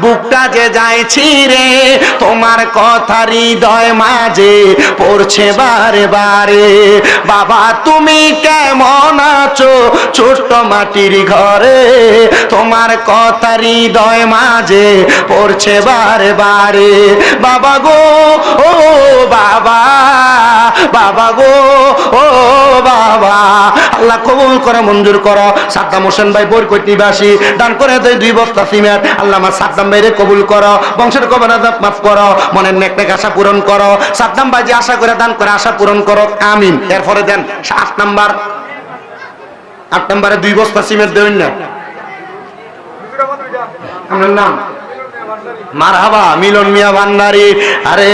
বুকটা যে যাইছি রে তোমার কথা হৃদয় মাঝে পড়ছে বারে বারে বাবা তুমি কেমন আছো ছোট্ট মাটির ঘরে তোমার কথা হৃদয় মাঝে পড়ছে বারে বারে বাবা গো ও বাবা বাবা গো ও বাবা আল্লাহ কবুল করে মঞ্জুর করো সাদ্দাম হোসেন ভাই বরকত নিবাসী দান করে দেয় 2 বস্তা সিমেন্ট আল্লাহ আমার সাদ্দাম ভাইরে কবুল করো বংশের কবর আযাব মাফ করো মনের নেক নেক আশা পূরণ করো সাদ্দাম ভাই যে আশা করে দান করে আশা পূরণ করো আমিন এরপরে দেন 8 নাম্বার 8 নম্বরে 2 বস্তা সিমেন্ট দেবেন না আপনার নাম মারহাবা মিলন মিয়া ভান্ডারী আরে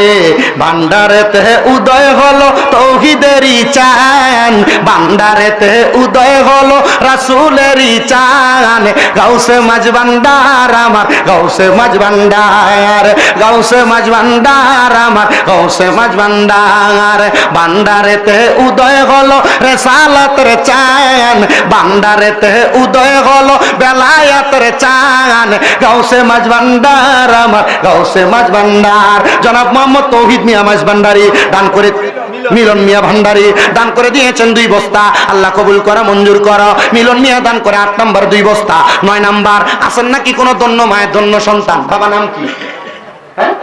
ভান্ডারেতে উদয় হলো তৌহিদেরই চান ভান্ডারেতে উদয় হলো রাসূলেরই চান গাউসে মাঝ ভান্ডার আমার গাউসে মাঝ ভান্ডার গাউসে মাঝ ভান্ডার আমার গাউসে মাঝ ভান্ডার ভান্ডারেতে উদয় হলো রেসালাতের চান ভান্ডারেতে উদয় হলো বেলায়েতের চান গাউসে মাঝ ভান্ডার আমার গাউসে মাঝ ভান্ডার জনাব মোহাম্মদ তৌহিদ মিয়া মাঝ ভান্ডারী দান করে মিলন মিয়া ভান্ডারী দান করে দিয়েছেন 2 বস্তা আল্লাহ কবুল করা মঞ্জুর করো মিলন মিয়া দান করে 8 নাম্বার 2 বস্তা 9 নাম্বার আছেন নাকি কোন ধন্য মায়ের ধন্য সন্তান বাবা নাম কি হ্যাঁ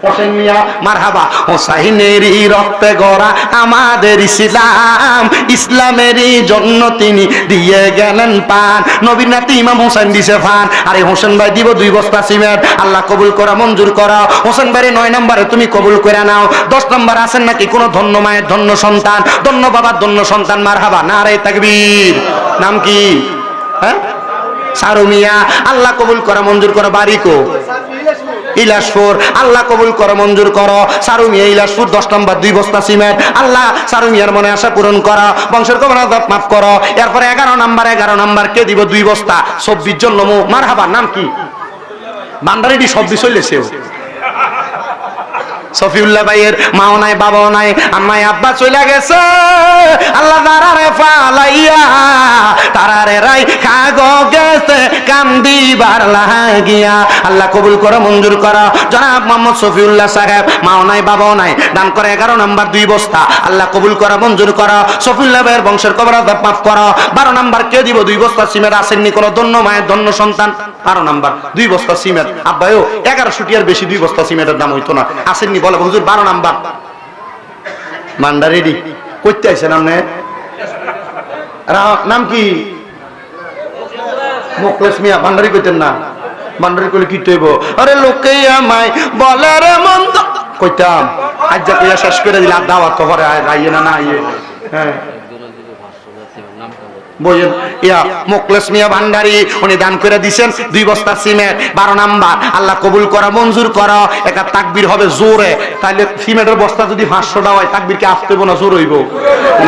হোসেন মিয়া মারহাবা হোসাইনেরই রক্তে গড়া আমাদের ইসলাম ইসলামেরই জন্য তিনি দিয়ে গেলেন পান নবীর নাতি ইমাম হোসেন দিছে ফান আরে হোসেন ভাই দিব 2 বস্তা সিমেন্ট আল্লাহ কবুল করা মঞ্জুর করা হোসেন ভাই 9 নম্বরে তুমি কবুল করে নাও 10 নম্বর আছেন নাকি কোন ধন্য মায়ের ধন্য সন্তান ধন্য বাবার ধন্য সন্তান মারহাবা নারে তাকবীর নাম কি হ্যাঁ সারু মিয়া আল্লাহ কবুল করা মঞ্জুর করা বাড়িকো ইলাসপুর আল্লাহ কবুল করো মঞ্জুর করো সারু মিয়া ইলাসপুর 10 নম্বর 2 বস্তা সিমেন্ট আল্লাহ সারু মিয়ার মনে আশা পূরণ করো বংশের কবর আযাব মাফ করো এরপর 11 নম্বর কে দিব 2 বস্তা 24 জন নমু মারহাবা নাম কি ভান্ডারিডি 26 হইলেছে সফিউল্লাহ ভাইয়ের মাও নাই বাবাও নাই আম্মাই আব্বা চলে গেছে আল্লাহ তারারে ফালাইয়া তারারে যারে রাই খাগো গেছে কান্দিবার লাগিয়া। আল্লাহ কবুল করো, মঞ্জুর করো। জনাব মোহাম্মদ শফিউল্লাহ সাহেব, মাও নাই বাবাও নাই, দান করে 11 নাম্বার 2 বস্তা। আল্লাহ কবুল করো, মঞ্জুর করো। শফিউল্লাহ ভাইয়ের বংশের কবর আযাব মাফ করো। 12 নাম্বার কে দিব 2 বস্তা সিমের? আসেননি কোন ধন্য মায়ের ধন্য সন্তান? 12 নাম্বার 2 বস্তা সিমের। আব্বায়ও 1100 টিয়ার বেশি 2 বস্তা সিমেন্টের দাম হইতো না। আসেননি? বলে হুজুর 12 নাম্বার মান্ডা রেডি করতে আইছেন আপনি? নাম কি? মুখলেস মিয়া। ভান্ডারি কইতেন না? ভান্ডারি কইলে কি তৈব? আরে লোকে আমায় বলে রে মন্দ কইতাম। আজ যা কইয়া শেষ করে দিলে দাওয়াত তো করে আইয়ে না না আইয়ে। হ্যাঁ বইয়েন ইয়া মুখলেস মিয়া ভান্ডারি, উনি দান করে দিয়েছেন 2 বস্তা সিমেন্ট। 12 নাম্বার। আল্লাহ কবুল করো, মঞ্জুর করো। একটা তাকবীর হবে জোরে। তাহলে সিমেন্টের বস্তা যদি 500 টাকা হয়, তাকবীর কি আসতে না জোর হইব?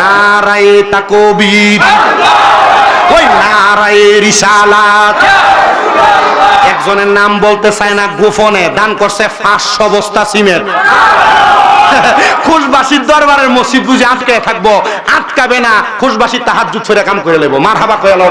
নারায়ে তাকবীর, ওই নারায়ে রিসালাত। একজনের নাম বলতে চায় না, গোপনে দান করছে 500 বস্তা সিমেন্ট। খুশবাসীর দরবারের মসজিদ বুঝে আটকে থাকবো? আটকাবে না। খুশবাসীর তাহাজ্জুদ ছড়ে কাম করে নেবো। মারহাবা কইয়া লও।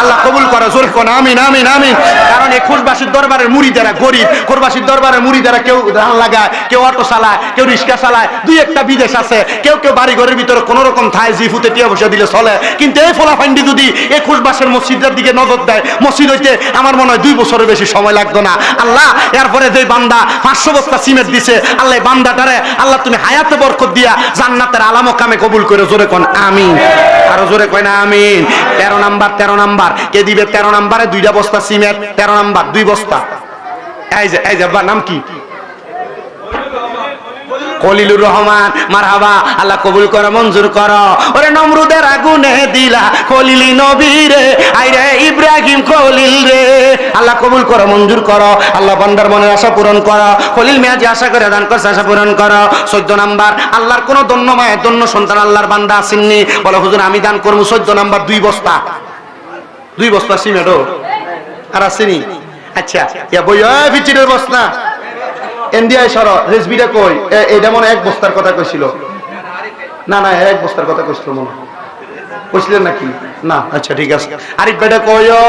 আল্লাহ কবুল করে, জোরে কোন আমিন আমিন আমিন। কারণ এই খুশবাসীর দরবারের মুরিদেরা গরিব। খুশবাসীর দরবারের মুরিদেরা কেউ ধান লাগায়, কেউ অটো চালায়, কেউ রিক্সা চালায়, 2-1টা বিদেশ আছে, কেউ কেউ বাড়ি ঘরের ভিতরে কোন রকম থায় জিফুতে টিয়া বসে দিলে চলে। কিন্তু এই ফোলাফান্ডি যদি এই খুশবাসের মসজিদের দিকে নজর দেয়, মসজিদ হইতে আমার মনে হয় 2 বছরের বেশি সময় লাগতো না। আল্লাহ এরপরে যে বান্দা 500 বস্তা সিমেন্ট দিছে, আল্লাহ বান্দাটারে আল্লাহ তুমি হায়াতে বরকত দিয়া জান্নাতের আলাম কামে কবুল করে। জোরে কোন আমিন। আরো জোরে কয় না আমিন। 13 নাম্বার কে দিবে? 13 নাম্বারে 2টা বস্তা সিমেন্ট। 13 নাম্বার 2 বস্তা। এই যে নাম কি? খলিলুর রহমান। মারহাবা। আল্লাহ কবুল করো, মঞ্জুর করো। ওরে নমরুদের আগুনে দিলা খলিলি নবী রে, আইরে ইব্রাহিম খলিল রে। আল্লাহ কবুল করো, মঞ্জুর করো। আল্লাহ বান্দার মনের আশা পূরণ করো। খলিল মিয়া যে আশা করে দান করছে, আশা পূরণ করো। 14 নাম্বার। আল্লাহর কোন ধন্য মায়ের ধন্য সন্তান আল্লাহর বান্দা আসেননি? বলে হুজুর আমি দান করবো 14 নাম্বার 2 বস্তা। 2 বস্তা সিমেন্টও আর আসেনি? আচ্ছা ইয়া বই ফিচিরের বস্তা ইন্ডিয়ায় সর রেসবিটা কই? এটা মনে 1 বস্তার কথা কইছিল। না 1 বস্তার কথা কইছিল মনে কইছিলেন নাকি? না। আচ্ছা ঠিক আছে। আরিফ ভাইটা কইও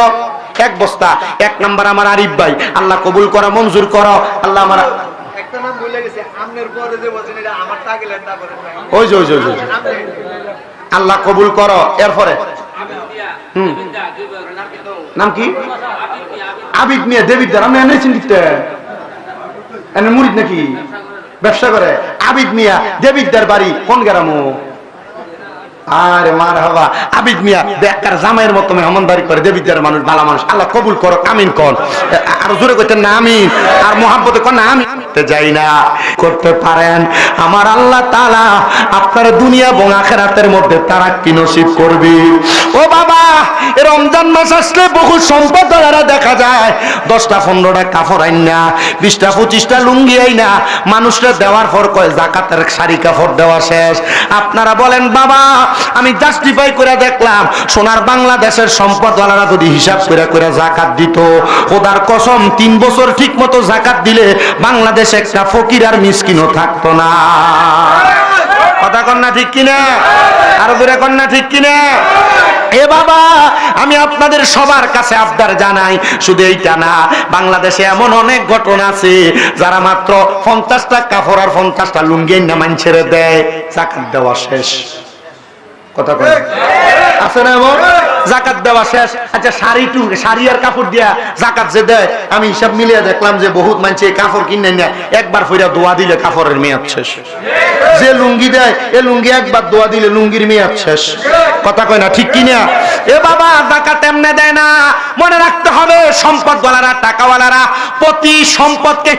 1 বস্তা। 1 নাম্বার আমার আরিফ ভাই। আল্লাহ কবুল করো, মঞ্জুর করো। আল্লাহ আমার একটা নাম ভুলে গেছে, আমনের পরে যে বলেন এটা আমার তাগিলেন না করেন না। ওই আল্লাহ কবুল করো। এরপরে নাম কি? আবিদ মিয়া দেবিদ্দার। আমি এনেছেন লিখতে এনে মুরিদ নাকি ব্যবসা করে? আবিদ মিয়া দেবিদ্দার বাড়ি কোন গ্রামো? আরে মারহাবা। আবিদ মিয়া বেকার জামাইয়ের মতো মেহমানদারি করে। দেবিদ্দার মানুষ, ভালো মানুষ। আল্লাহ কবুল করো, আমিন কোন। আর জোরে কইতেন না আমিন। আর মোহাব্বতে কোন না আমিন। যাই না করতে পারেন, আমার আল্লাহ তাআলা আপনার দুনিয়া এবং আখিরাতের মধ্যে তারাক্কি নসিব করবে। ও বাবা, রমজান মাস আসলে বহু সম্পদওয়ালারা দেখা যায় 10টা 15টা কাপড় আইনা, 20টা 25টা লুঙ্গি আইনা মানুষরা দেওয়ার পর কয় যাকাতের শাড়ি কাপড় দেওয়া শেষ। আপনারা বলেন বাবা, আমি জাস্টিফাই করে দেখলাম সোনার বাংলাদেশের সম্পদওয়ালারা যদি হিসাব করে যাকাত দিত, খোদার কসম 3 বছর ঠিক মতো যাকাত দিলে বাংলাদেশে একটা ফকির আর মিসকিনও থাকতো না। কথা কন না ঠিক কিনা? আরো দূরে কন না ঠিক কিনা? এ বাবা, আমি আপনাদের সবার কাছে আবদার জানাই, শুধু এইটা না, বাংলাদেশে এমন অনেক ঘটনা আছে যারা মাত্র 50টা কাপড় আর 50টা লুঙ্গি না মান ছেড়ে দেয়, যাকাত দেওয়া শেষ। কথা কয় আছে না এমন? যাকাত দেওয়া শেষ। আচ্ছা শাড়ি আর কাপড় দিয়া যাকাত যে দেয়, আমি হিসাব মিলিয়ে দেখলাম যে বহুত মানুষ কাপড় কিনে না একবার ফিরে দোয়া দিলে কাপড়ের মেয়াদ শেষ। যে লুঙ্গি দেয় এ লুঙ্গি একবার দোয়া দিলে লুঙ্গির মেয়াদ শেষ। কথা কয় না ঠিক কিনা? এ বাবা, যাকাত এমনে দেয় না। মনে রাখতে হবে সম্পদওয়ালারা, টাকাওয়ালারা প্রতি সম্পদকে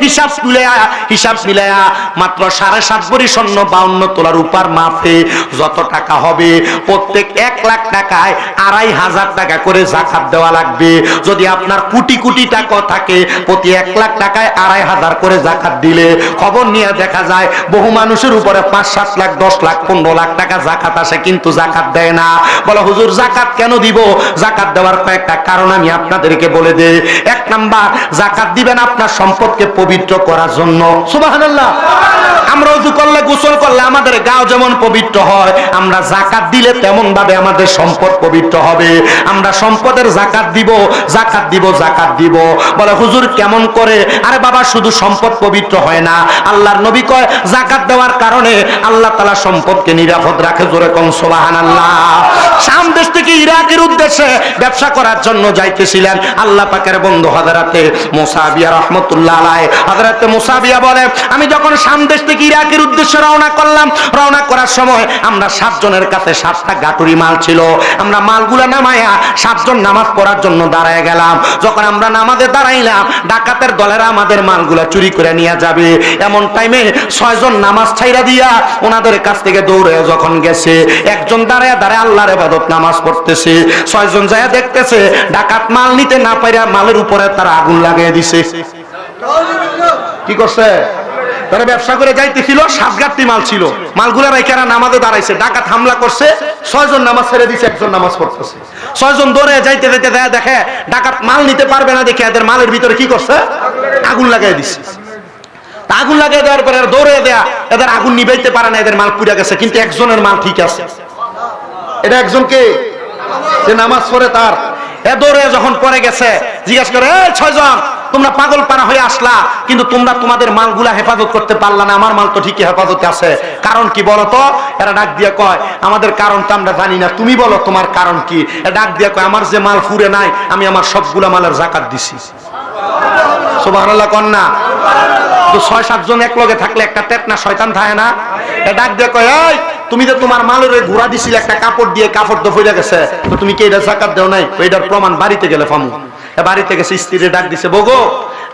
হিসাব মিলায়া মাত্র 7.5 ভরি স্বর্ণ 52 তোলার উপর মাপে যত টাকা হবে প্রত্যেক 1 লাখ টাকায় 2,500 টাকা করে যাকাত দেওয়া লাগবে। যদি আপনার কোটি কোটি টাকা থাকে, প্রতি 1 লাখ টাকায় 2,500 করে যাকাত দিলে খবর নিয়ে দেখা যায় বহু মানুষের উপরে 5-7 লাখ 10 লাখ 15 লাখ টাকা যাকাত আসে, কিন্তু যাকাত দেয় না। বলে হুজুর যাকাত কেন দিব? যাকাত দেওয়ার কয়েকটা কারণ আমি আপনাদেরকে বলে দেই। 1 নাম্বার, যাকাত দিবেন আপনার সম্পদকে পবিত্র করার জন্য। সুবহানাল্লাহ। আমরা ওযু করলে গোসল করলে আমাদের গাও যেমন পবিত্র হয়, আমরা যাকাত দিলে তেমন ভাবে আমাদের সম্পদ পবিত্র হবে। আমরা সম্পদের যাকাত দিব, যাকাত দিব, যাকাত দিব। বলে হুজুর কেমন করে? আরে বাবা, শুধু সম্পদ পবিত্র হয় না, আল্লাহর নবী কয় যাকাত দেওয়ার কারণে আল্লাহ তাআলা সম্পদকে নিরাপদ রাখে। জোরে কোন সুবহানাল্লাহ। শাম দেশ থেকে ইরাকের উদ্দেশ্যে ব্যবসা করার জন্য যাইতেছিলেন আল্লাহ পাকের বন্ধু হযরতে মুসাবিয়া রাহমাতুল্লাহ আলাইহি। হযরতে মুসাবিয়া বলে, আমি যখন শাম দেশ থেকে ইরাকের উদ্দেশ্যে রওনা করলাম, রওনা করার সময় আমরা 7 জনের কাছে 7টা গাটুরি মাল ছিল। আমরা মালগুলা নামায়া 7 জন নামাজ পড়ার জন্য দাঁড়ায় গেলাম। যখন আমরা নামাজে দাঁড়াইলাম, ডাকাতের দলেরা আমাদের মালগুলা চুরি করে নিয়ে যাবে। এমন টাইমে 6 জন নামাজ ছাইরা দিয়া ওনাদের কাছ থেকে দৌড়ে যখন গেছে, একজন দাঁড়ায় দাঁড়ায় আল্লাহর ইবাদত নামাজ পড়তেছে। 6 জন যায় দেখতেছে ডাকাত মাল নিতে না পাইরা মালের উপরে তারা আগুন লাগিয়ে দিছে। কি করছে? তারা ব্যবসা করে যাইতেছিল, 7 গাঁটটি মাল ছিল, মালগুলা রাইখারা নামাজে দাঁড়াইছে। ডাকাত হামলা করছে, 6 জন নামাজ ছেড়ে দিছে, একজন নামাজ পড়তেছে। 6 জন দৌড়ে যাইতে যাইতে দেখে ডাকাত মাল নিতে পারবে না দেখে এদের মালের ভিতরে কি করছে? আগুন লাগাই দিছে। আগুন লাগিয়ে দেওয়ার পরে দৌড়ে দেয়া এদের আগুন নিভাইতে পারে না, এদের মাল পুড়ে গেছে। কিন্তু একজনের মাল ঠিক আছে। এটা একজনকে যে নামাজ পড়ে তার, এ দৌড়ে যখন পড়ে গেছে জিজ্ঞাসা করে, এই 6 জন তোমরা পাগল পারা হয়ে আসলা, কিন্তু তোমরা তোমাদের মালগুলা হেফাজত করতে পারলা না, আমার মাল তো ঠিকই হেফাজতে আছে, কারণ কি বলো তো? এরা ডাক দিয়ে কয়, আমাদের কারণ তো আমরা জানি না, তুমি বলো তোমার কারণ কি? এ ডাক দিয়ে কয়, আমার যে মাল ফুরে নাই, আমি আমার সবগুলা মালের যাকাত দিছি। সুবহানাল্লাহ কন না? তো 6-7 জন এক লগে থাকলে একটা তেতনা শয়তান থাকে না? এ ডাক দিয়ে কয়, এই তুমি যে তোমার মালের ঘোড়া দিছিলে একটা কাপড় দিয়ে, কাপড় তো ফইরা গেছে, তো তুমি কি এটা যাকাত দাও নাই? এটার প্রমাণ বাড়িতে গেলে পামু। বাড়িতে গেছে, স্ত্রীরে ডাক দিছে, বগো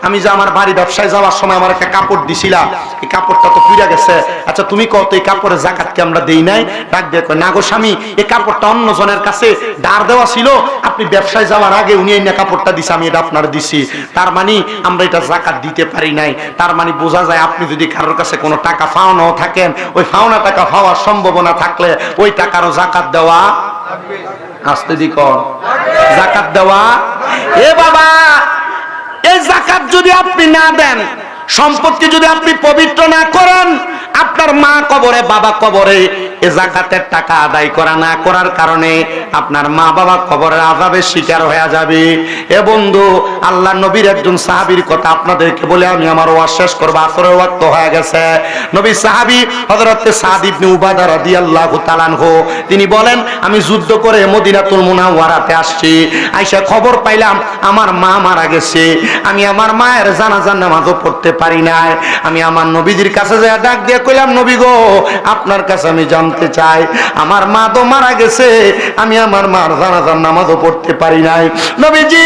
আমি যে আমার বাড়ি ব্যবসায় যাওয়ার সময় আমার একটা কাপড় দিছিলা, এই কাপড়টা তো পুড়ে গেছে, আচ্ছা তুমি কত এই কাপড়ের যাকাত কি আমরা দেই নাই? ডাক দিয়ে কয়, না গো স্বামী, এই কাপড়টা অন্য জনের কাছে ধার দেওয়া ছিল, আপনি ব্যবসায় যাওয়ার আগে উনি এই কাপড়টা দিছে, আমি এটা আপনার দিছি, তার মানে আমরা এটা যাকাত দিতে পারি নাই। তার মানে বোঝা যায় আপনি যদি কারোর কাছে কোনো টাকা পাওনাও থাকেন, ওই পাওনা টাকা পাওয়ার সম্ভাবনা থাকলে ওই টাকারও যাকাত দেওয়া, আসতে দি কর, যাকাত দেওয়া। এ বাবা, এই যাকাত যদি আপনি না দেন, সম্পদকে যদি আপনি পবিত্র না করেন, আপনার মা কবরে, বাবা কবরে এ যাকাতের টাকা আদায় করা না করার কারণে আপনার মা বাবা কবরের আযাবের শিকার হয়ে যাবে। এ বন্ধু, আল্লাহ নবীর একজন সাহাবীর কথা আপনাদেরকে বলে আমি আমার ওয়াজ শেষ করব, আসরের ওয়াক্ত হয়ে গেছে। নবী সাহাবী হযরত সাদ ইবনে উবাদা রাদিয়াল্লাহু তাআলা আনহু, তিনি বলেন, আমি যুদ্ধ করে মদিনাতুল মুনাওয়ারাতে আসছি, আইসা খবর পাইলাম আমার মা মারা গেছে। আমি আমার মায়ের জানাজার নামাজও পড়তে পারি নাই। আমি আমার নবীজির কাছে যায় ডাক দিয়ে কইলাম, নবী গো, আপনার কাছে আমি জানতে চাই, আমার মা তো মারা গেছে, আমি আমার মার জানাজার নামাজও পড়তে পারি নাই। নবীজি,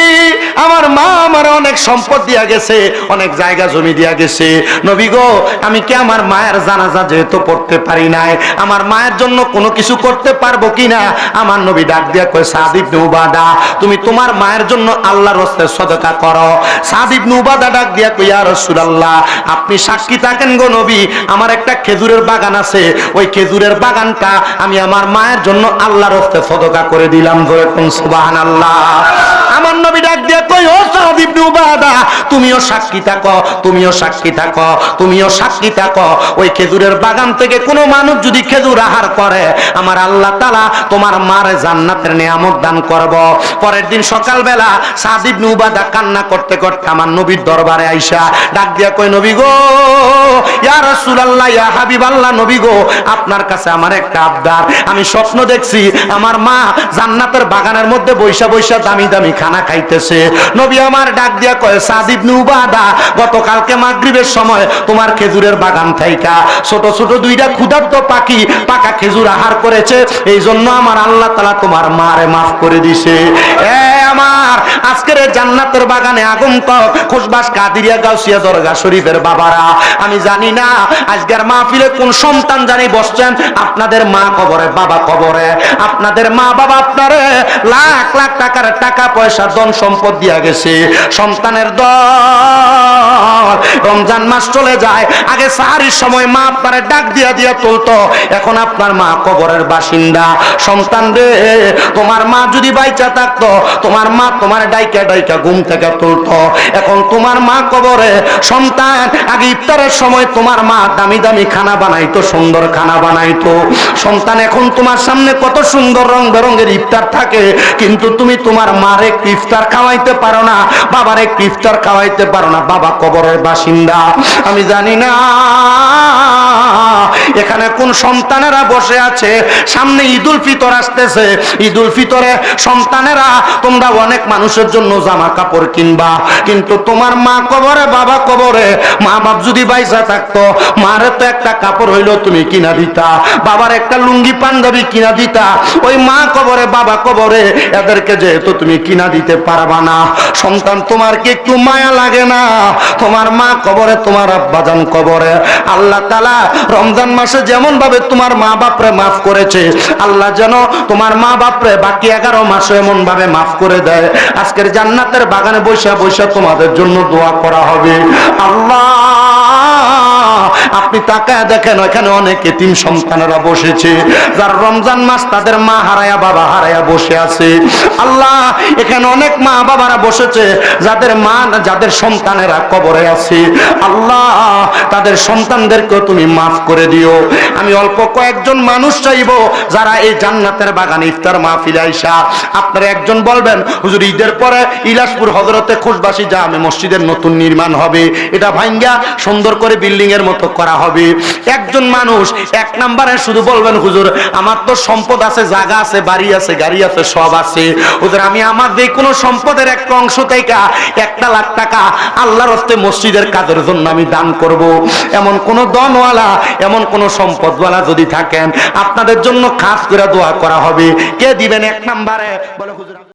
আমার মা আমার অনেক সম্পদ দিয়া গেছে, অনেক জায়গা জমি দিয়া গেছে, নবী গো, আমি কি আমার মায়ের জানাজা যেহেতু পড়তে পারি নাই, আমার মায়ের জন্য কোনো কিছু করতে পারবো কিনা? আমার নবী ডাক দিয়া কয়, সাদ ইবনে উবাদা, তুমি তোমার মায়ের জন্য আল্লাহর রাস্তে সদকা করো। সাদ ইবনে উবাদা ডাক দিয়া কয়, ইয়া রাসূলুল্লাহ, আপনি সাক্ষী থাকেন গো নবী, আমার একটা খেজুরের বাগান আছে, ওই খেজুরের বাগানটা আমি আমার মায়ের জন্য আল্লাহর রাস্তে সদকা করে দিলাম। ধরে কোন সুবহানাল্লাহ। আমার নবী ডাক দিয়ে কই, ও সাদ ইবনে উবাদা, তুমিও সাক্ষী থাকো, তুমিও সাক্ষী থাকো, তুমিও সাক্ষী থাকো, ওই খেজুরের বাগান থেকে কোনো মানুষ যদি খেজুর আহার করে, আমার আল্লাহ তাআলা তোমার মার জান্নাতের নিয়ামত দান করব। পরের দিন সকালবেলা সাদ ইবনে উবাদা কান্না করতে করতে আমার নবীর দরবারে আইসা ডাক দিয়া কই, নবী গো, ইয়া রাসূলুল্লাহ, ইয়া হাবিবাল্লাহ, নবী গো, আপনার কাছে আমার একটা আবদার। আমি স্বপ্ন দেখছি আমার মা জান্নাতের বাগানের মধ্যে বৈশা বৈশা দামি দামি খানা খাইতেছে। নবী আমার ডাক দিয়া কয়, সাদ ইবনে উবাদা, গতকালকে মাগরিবের সময় তোমার খেজুরের বাগান থাইকা ছোট ছোট 2টা ক্ষুধার্ত পাখি পাকা খেজুর আহার করেছে, এই জন্য আমার আল্লাহ তাআলা তোমার মারে মাফ করে দিছে। এ আমার আজকের জান্নাতের বাগানে আগন্তুক খুশবাস কাদিরিয়া গাউসিয়া দরগা শরীফের বাবারা, আমি জানি না আজকের মাহফিলে কোন সন্তান জানি বসছেন, আপনাদের মা কবরে, বাবা কবরে, আপনাদের মা বাবা আপনারে লাখ লাখ টাকার টাকা পয়সা ধন সম্পদ দিয়া গেছে, সন্তানের দল রমজান মাস চলে যায়, আগে সাহারির সময় মা আপনারে ডাক দিয়া দিয়া তুলতো, এখন আপনার মা কবরের বাসিন্দা। সন্তান রে, তোমার মা যদি বাইচা থাকতো, তোমার মা তোমার ডাইকা ডাইকা ঘুম থেকে তুলতো, এখন তোমার মা কবরে। সন্তান, আগে ইফতারের সময় তোমার মা দামি দামি খানা বানাইতো, সুন্দর খানা বানাইতো। সন্তান, এখন তোমার সামনে কত সুন্দর রং বেরঙের ইফতার থাকে, কিন্তু তুমি তোমার মার একটু ইফতার খাওয়াইতে পারো না, বাবার একটু ইফতার খাওয়াইতে পারো না। বাবা কবরের বাসিন্দা। আমি জানি না এখানে কোন সন্তানেরা বসে আছে, সামনে ঈদুল ফিতর আসতেছে। ঈদুল ফিতরে সন্তানেরা তোমরা অনেক মানুষের জন্য জামা কাপড় কিনবা, কিন্তু তোমার মা কবরে, বাবা কবরে। মা বাপ যদি বাইসা থাকতো, মারে তো একটা কাপড় হইলো তুমি কিনা দিতা, বাবার একটা লুঙ্গি পাঞ্জাবি কিনা দিতা। ওই মা কবরে, বাবা কবরে, এদেরকে যেহেতু তুমি কিনা দিতে পারবা না, সন্তান তোমার কি একটু মায়া লাগে না? তোমার মা কবরে, তোমার আব্বাজান কবরে। আল্লাহ তাআলা রমজান মাসে যেমন ভাবে তোমার মা বাপরে মাফ করেছে, আল্লাহ যেন তোমার মা বাপরে বাকি 11 মাসে এমন ভাবে মাফ করে দেয়। আজকের জান্নাতের বাগানে বৈশা বৈশা তোমাদের জন্য দোয়া করা হবে। আল্লাহ, আপনি তাকায় দেখেন, এখানে অনেক এতিম সন্তানেরা বসেছে, যার রমজান মাস তাদের মা হারায়া বাবা হারায়া বসে আছে। আল্লাহ, এখানে অনেক মা বাবারা বসেছে, যাদের মা, যাদের সন্তানেরা কবরে আছে। আল্লাহ, তাদের সন্তানদেরকেও তুমি মাফ করে দিও। আমি অল্প কয়েকজন মানুষ চাইবো, যারা এই জান্নাতের বাগানে ইফতার মাহফিলে আইসা আপনারা একজন বলবেন, হুজুর ঈদের পরে ইলাসপুর হযরতে খুশবাসী জামে মসজিদের নতুন নির্মাণ হবে, এটা ভাঙ্গা সুন্দর করে বিল্ডিং এর মতো করা হবে। একজন মানুষ এক নম্বরে শুধু বলবেন, হুজুর আমার তো সম্পদ আছে, জায়গা আছে, বাড়ি আছে, গাড়ি আছে, সব আছে, হুজুর আমি আমার যে কোনো সম্পদের একটা অংশ থেকে 1 লাখ টাকা আল্লাহর রাস্তে মসজিদের কাজের জন্য আমি দান করব। এমন কোন দনওয়ালা, এমন কোন সম্পদওয়ালা যদি থাকেন, আপনাদের জন্য খাস করে দোয়া করা হবে। কে দিবেন 1 নম্বরে? বলে হুজুর